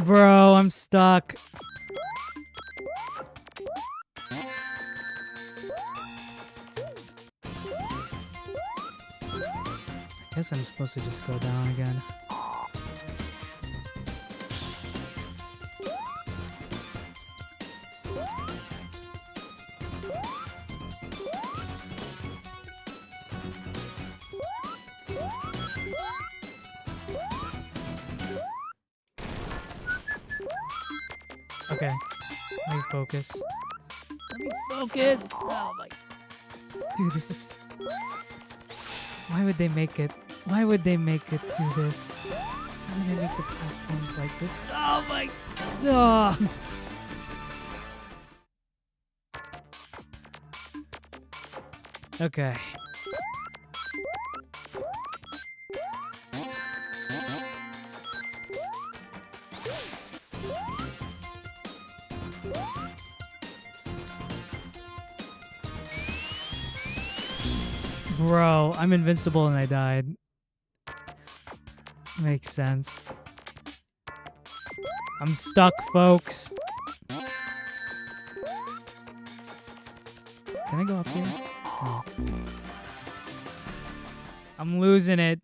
Bro, I'm stuck. I guess I'm supposed to just go down again. Okay. Let me focus. Let me focus. Oh my. Dude, this is. Why would they make it? Why would they make it to this? Why would they make the platforms like this? Oh my. Oh. Okay. Bro, I'm invincible and I died. Makes sense. I'm stuck, folks. Can I go up here? No. I'm losing it.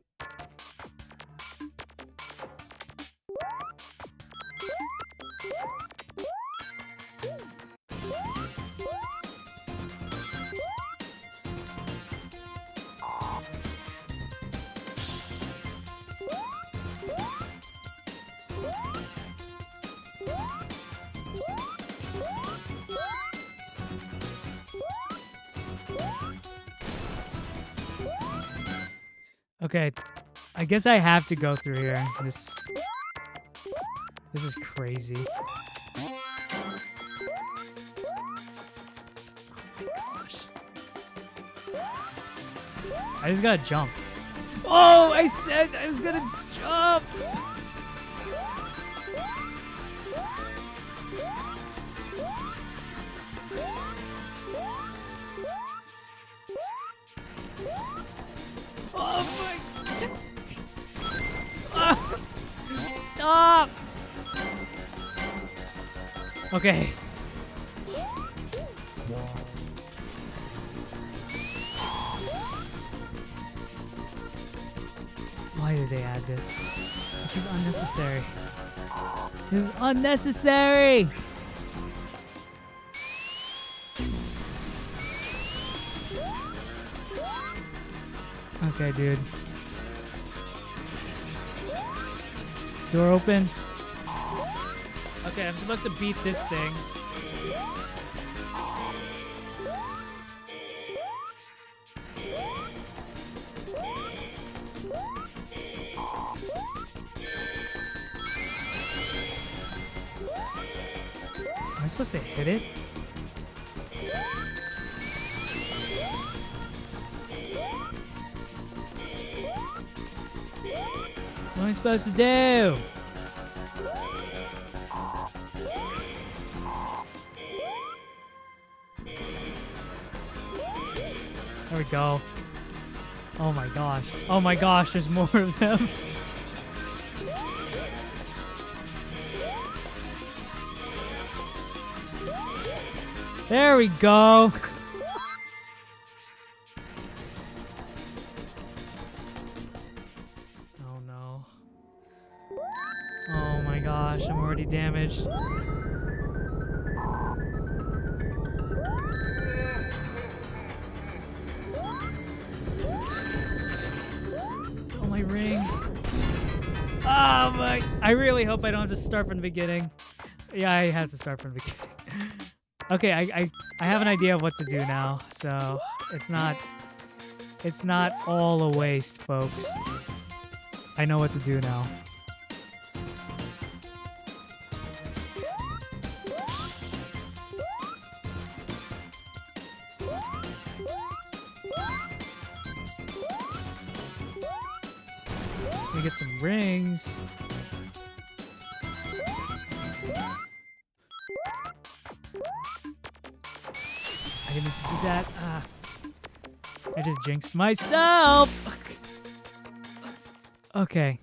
Okay, I guess I have to go through here. This is crazy. Oh my gosh. I just gotta jump. Oh, I said I was gonna jump! Oh my... Stop! Okay. Why did they add this? This is unnecessary. This is unnecessary! Okay, dude. Door open. Okay, I'm supposed to beat this thing. Am I supposed to hit it? What am I supposed to do? There we go. Oh my gosh. Oh my gosh, there's more of them. There we go. Oh no. Oh my gosh, I'm already damaged. Oh, my rings. Oh my. I really hope I don't have to start from the beginning. Yeah, I have to start from the beginning. Okay, I have an idea of what to do now, so it's not all a waste, folks. I know what to do now. Let me get some rings. I didn't mean to do that. I just jinxed myself. Okay.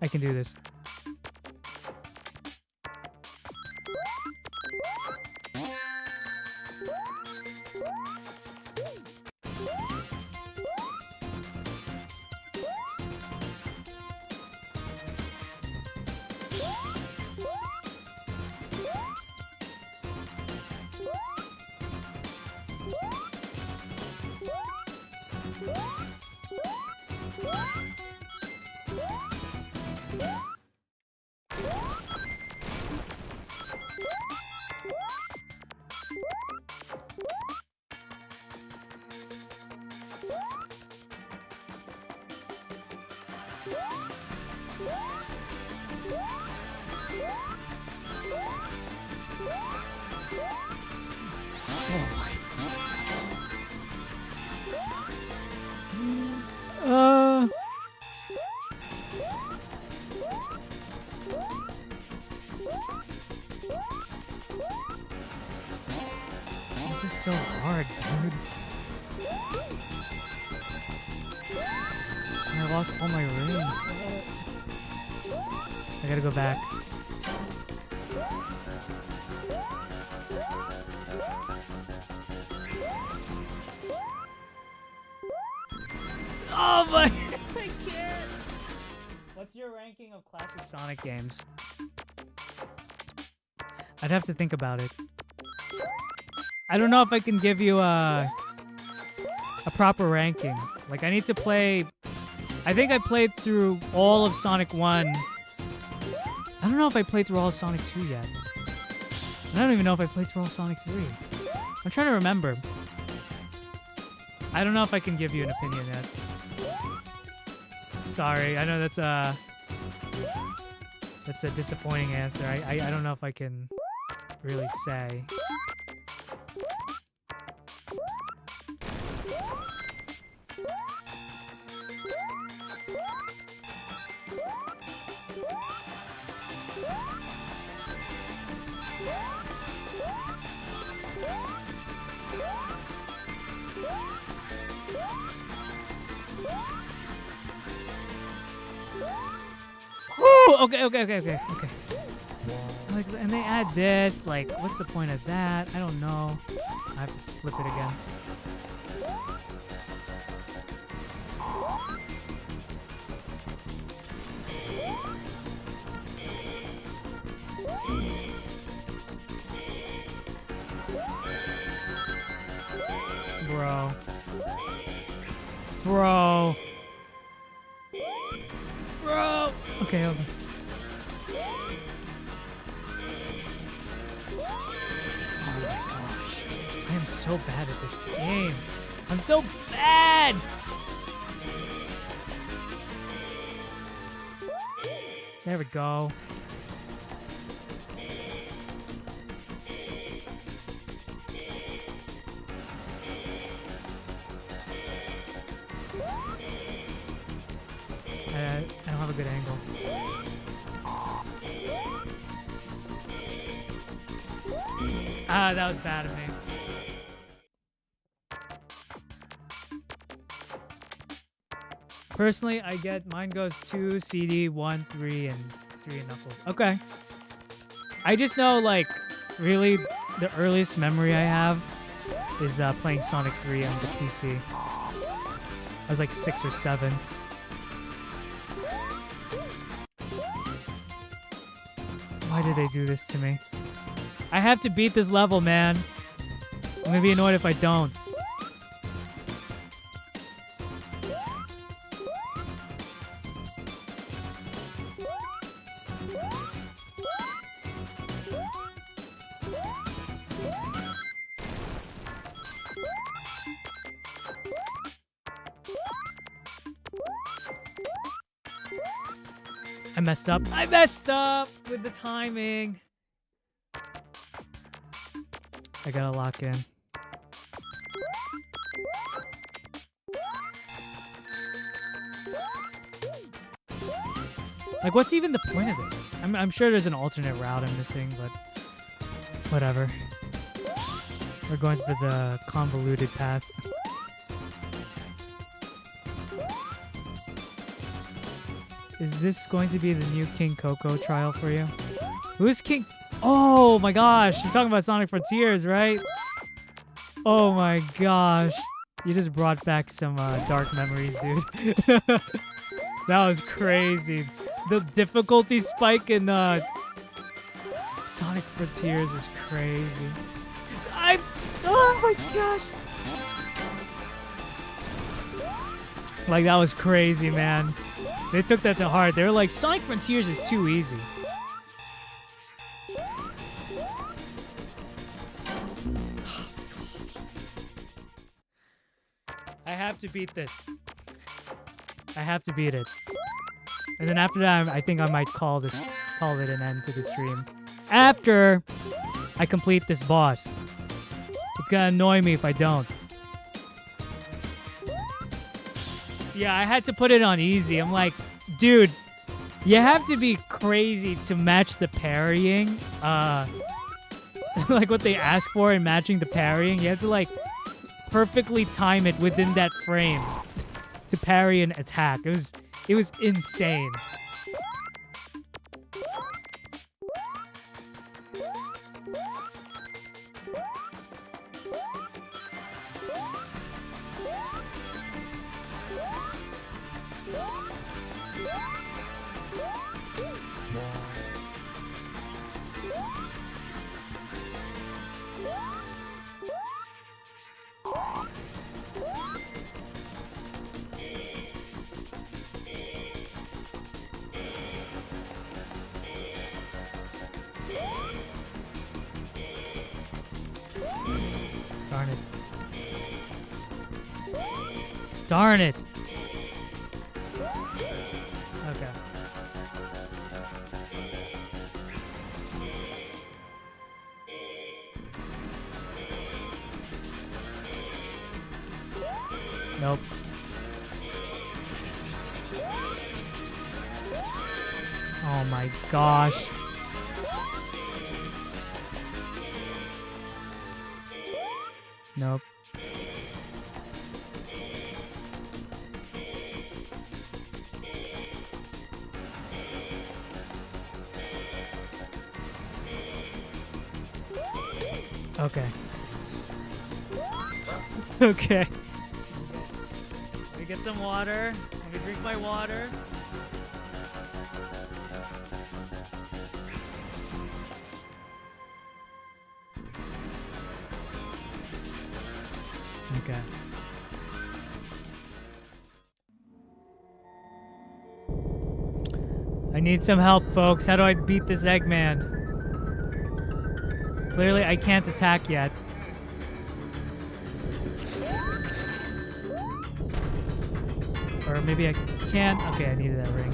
I can do this. so hard, dude. I lost all my rings. I gotta go back. Oh my! I can't. What's your ranking of classic Sonic games? I'd have to think about it. I don't know if I can give you a proper ranking. Like, I need to play... I think I played through all of Sonic 1. I don't know if I played through all of Sonic 2 yet. I don't even know if I played through all of Sonic 3. I'm trying to remember. I don't know if I can give you an opinion yet. Sorry, I know that's a disappointing answer. I don't know if I can really say. Okay. Like, and they add this. Like, what's the point of that? I don't know. I have to flip it again. Bro. Okay. Oh my gosh. I am so bad at this game. I'm so bad! There we go. I don't have a good angle. Ah, that was bad of me. Personally, I get mine goes 2, CD, 1, 3, and 3 and Knuckles. Okay. I just know, like, really, the earliest memory I have is playing Sonic 3 on the PC. I was like 6 or 7. Why did they do this to me? I have to beat this level, man. I'm gonna be annoyed if I don't. I messed up. I messed up with the timing. I gotta lock in. Like, what's even the point of this? I'm sure there's an alternate route I'm missing, but whatever. We're going to the convoluted path. Is this going to be the new King Coco trial for you? Who's King? Oh my gosh, you're talking about Sonic Frontiers, right? Oh my gosh. You just brought back some dark memories, dude. That was crazy. The difficulty spike in Sonic Frontiers is crazy. Oh my gosh. Like, that was crazy, man. They took that to heart. They were like, Sonic Frontiers is too easy. I have to beat this. I have to beat it. And then after that, I think I might call it an end to the stream. After I complete this boss. It's gonna annoy me if I don't. Yeah, I had to put it on easy. I'm like, dude, you have to be crazy to match the parrying like what they ask for and matching the parrying. You have to like perfectly time it within that frame to parry an attack. It was insane. Darn it. Darn it. Okay. Nope. Oh my gosh. Nope. Okay. Okay. Let me get some water. Let me drink my water. Okay. I need some help, folks. How do I beat this Eggman? Clearly, I can't attack yet. Or maybe I can. Okay, I needed that ring.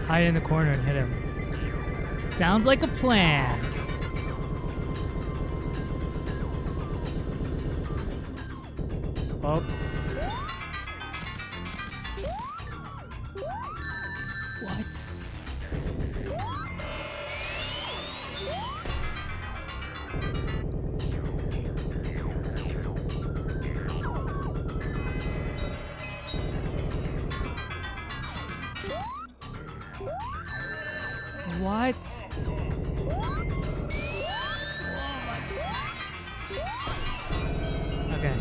Hide in the corner and hit him. Sounds like a plan. Oh. What? What? Okay.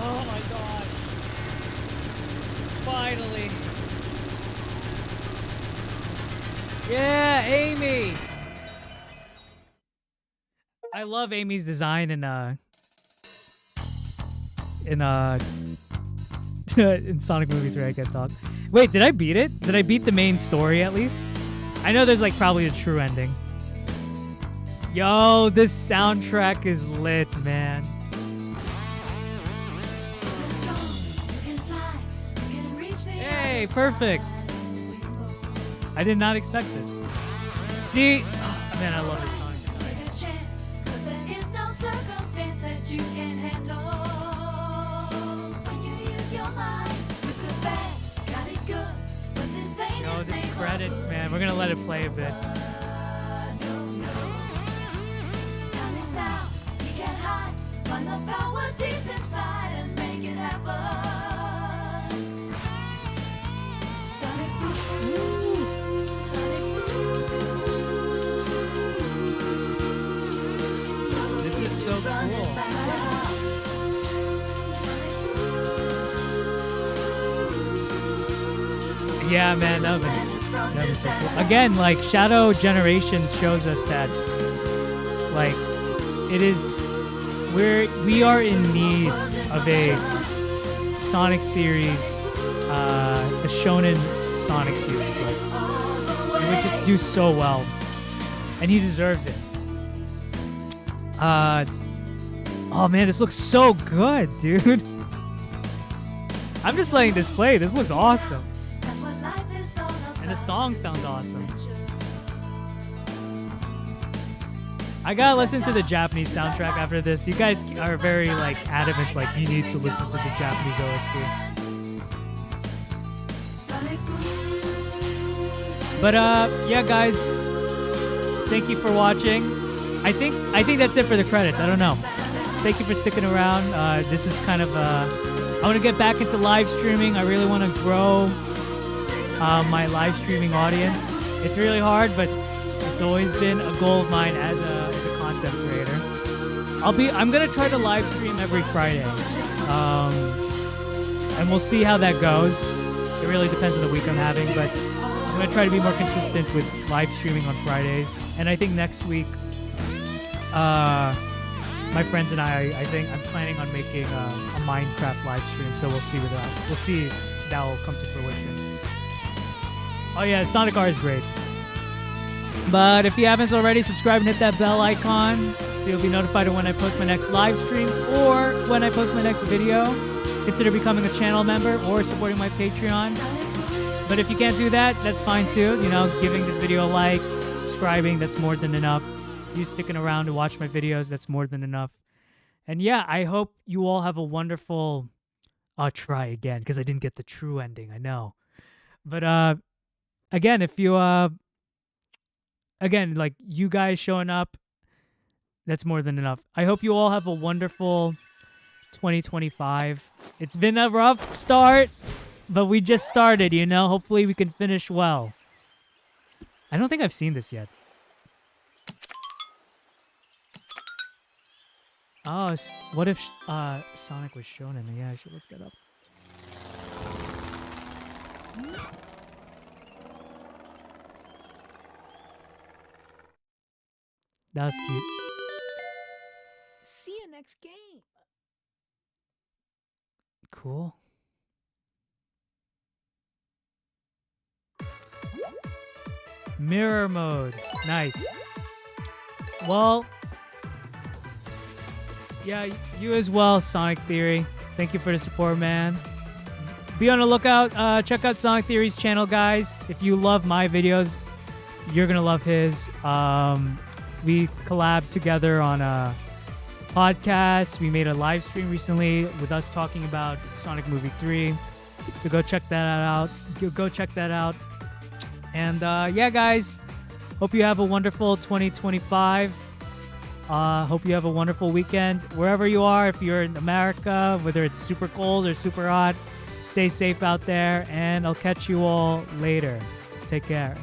Oh my gosh. Finally. Yeah, Amy. I love Amy's design in in Sonic Movie 3. I can't talk. Wait, did I beat it? Did I beat the main story at least? I know there's like probably a true ending. Yo, this soundtrack is lit, man. Hey, perfect. I did not expect it. See? Oh, man, I love this song. Yo, this credits, man. We're gonna let it play a bit. This is so cool. Yeah, man, that was so cool. Again, like Shadow Generations shows us that, like, we are in need of a Sonic series, the Shonen Sonic series. Like, we would just do so well, and he deserves it. Oh man, this looks so good, dude. I'm just letting this play. This looks awesome, and the song sounds awesome. I gotta listen to the Japanese soundtrack after this. You guys are very like adamant, like you need to listen to the Japanese OST. But yeah, guys, thank you for watching. I think that's it for the credits. I don't know. Thank you for sticking around. This is kind of I want to get back into live streaming. I really want to grow my live streaming audience. It's really hard, but it's always been a goal of mine as a content creator. I'm gonna try to live stream every Friday, and we'll see how that goes. It really depends on the week I'm having, but I'm gonna try to be more consistent with live streaming on Fridays. And I think next week, my friends and I think I'm planning on making a Minecraft live stream. So we'll see with that. We'll see if that will come to fruition. Oh yeah, Sonic R is great. But if you haven't already, subscribe and hit that bell icon so you'll be notified of when I post my next live stream or when I post my next video. Consider becoming a channel member or supporting my Patreon. But if you can't do that, that's fine too. You know, giving this video a like, subscribing, that's more than enough. You sticking around to watch my videos, that's more than enough. And yeah, I hope you all have a wonderful... I'll try again because I didn't get the true ending, I know. But again, if you... Again, like you guys showing up, that's more than enough. I hope you all have a wonderful 2025. It's been a rough start, but we just started, you know? Hopefully we can finish well. I don't think I've seen this yet. Oh, what if Sonic was shonen? Yeah, I should look that up. That was cute. See you next game. Cool. Mirror mode. Nice. Well, yeah, you as well, Sonic Theory. Thank you for the support, man. Be on the lookout. Check out Sonic Theory's channel, guys. If you love my videos, you're going to love his. We collabed together on a podcast. We made a live stream recently with us talking about Sonic Movie 3. So go check that out. Go check that out. And yeah, guys, hope you have a wonderful 2025. Hope you have a wonderful weekend. Wherever you are, if you're in America, whether it's super cold or super hot, stay safe out there. And I'll catch you all later. Take care.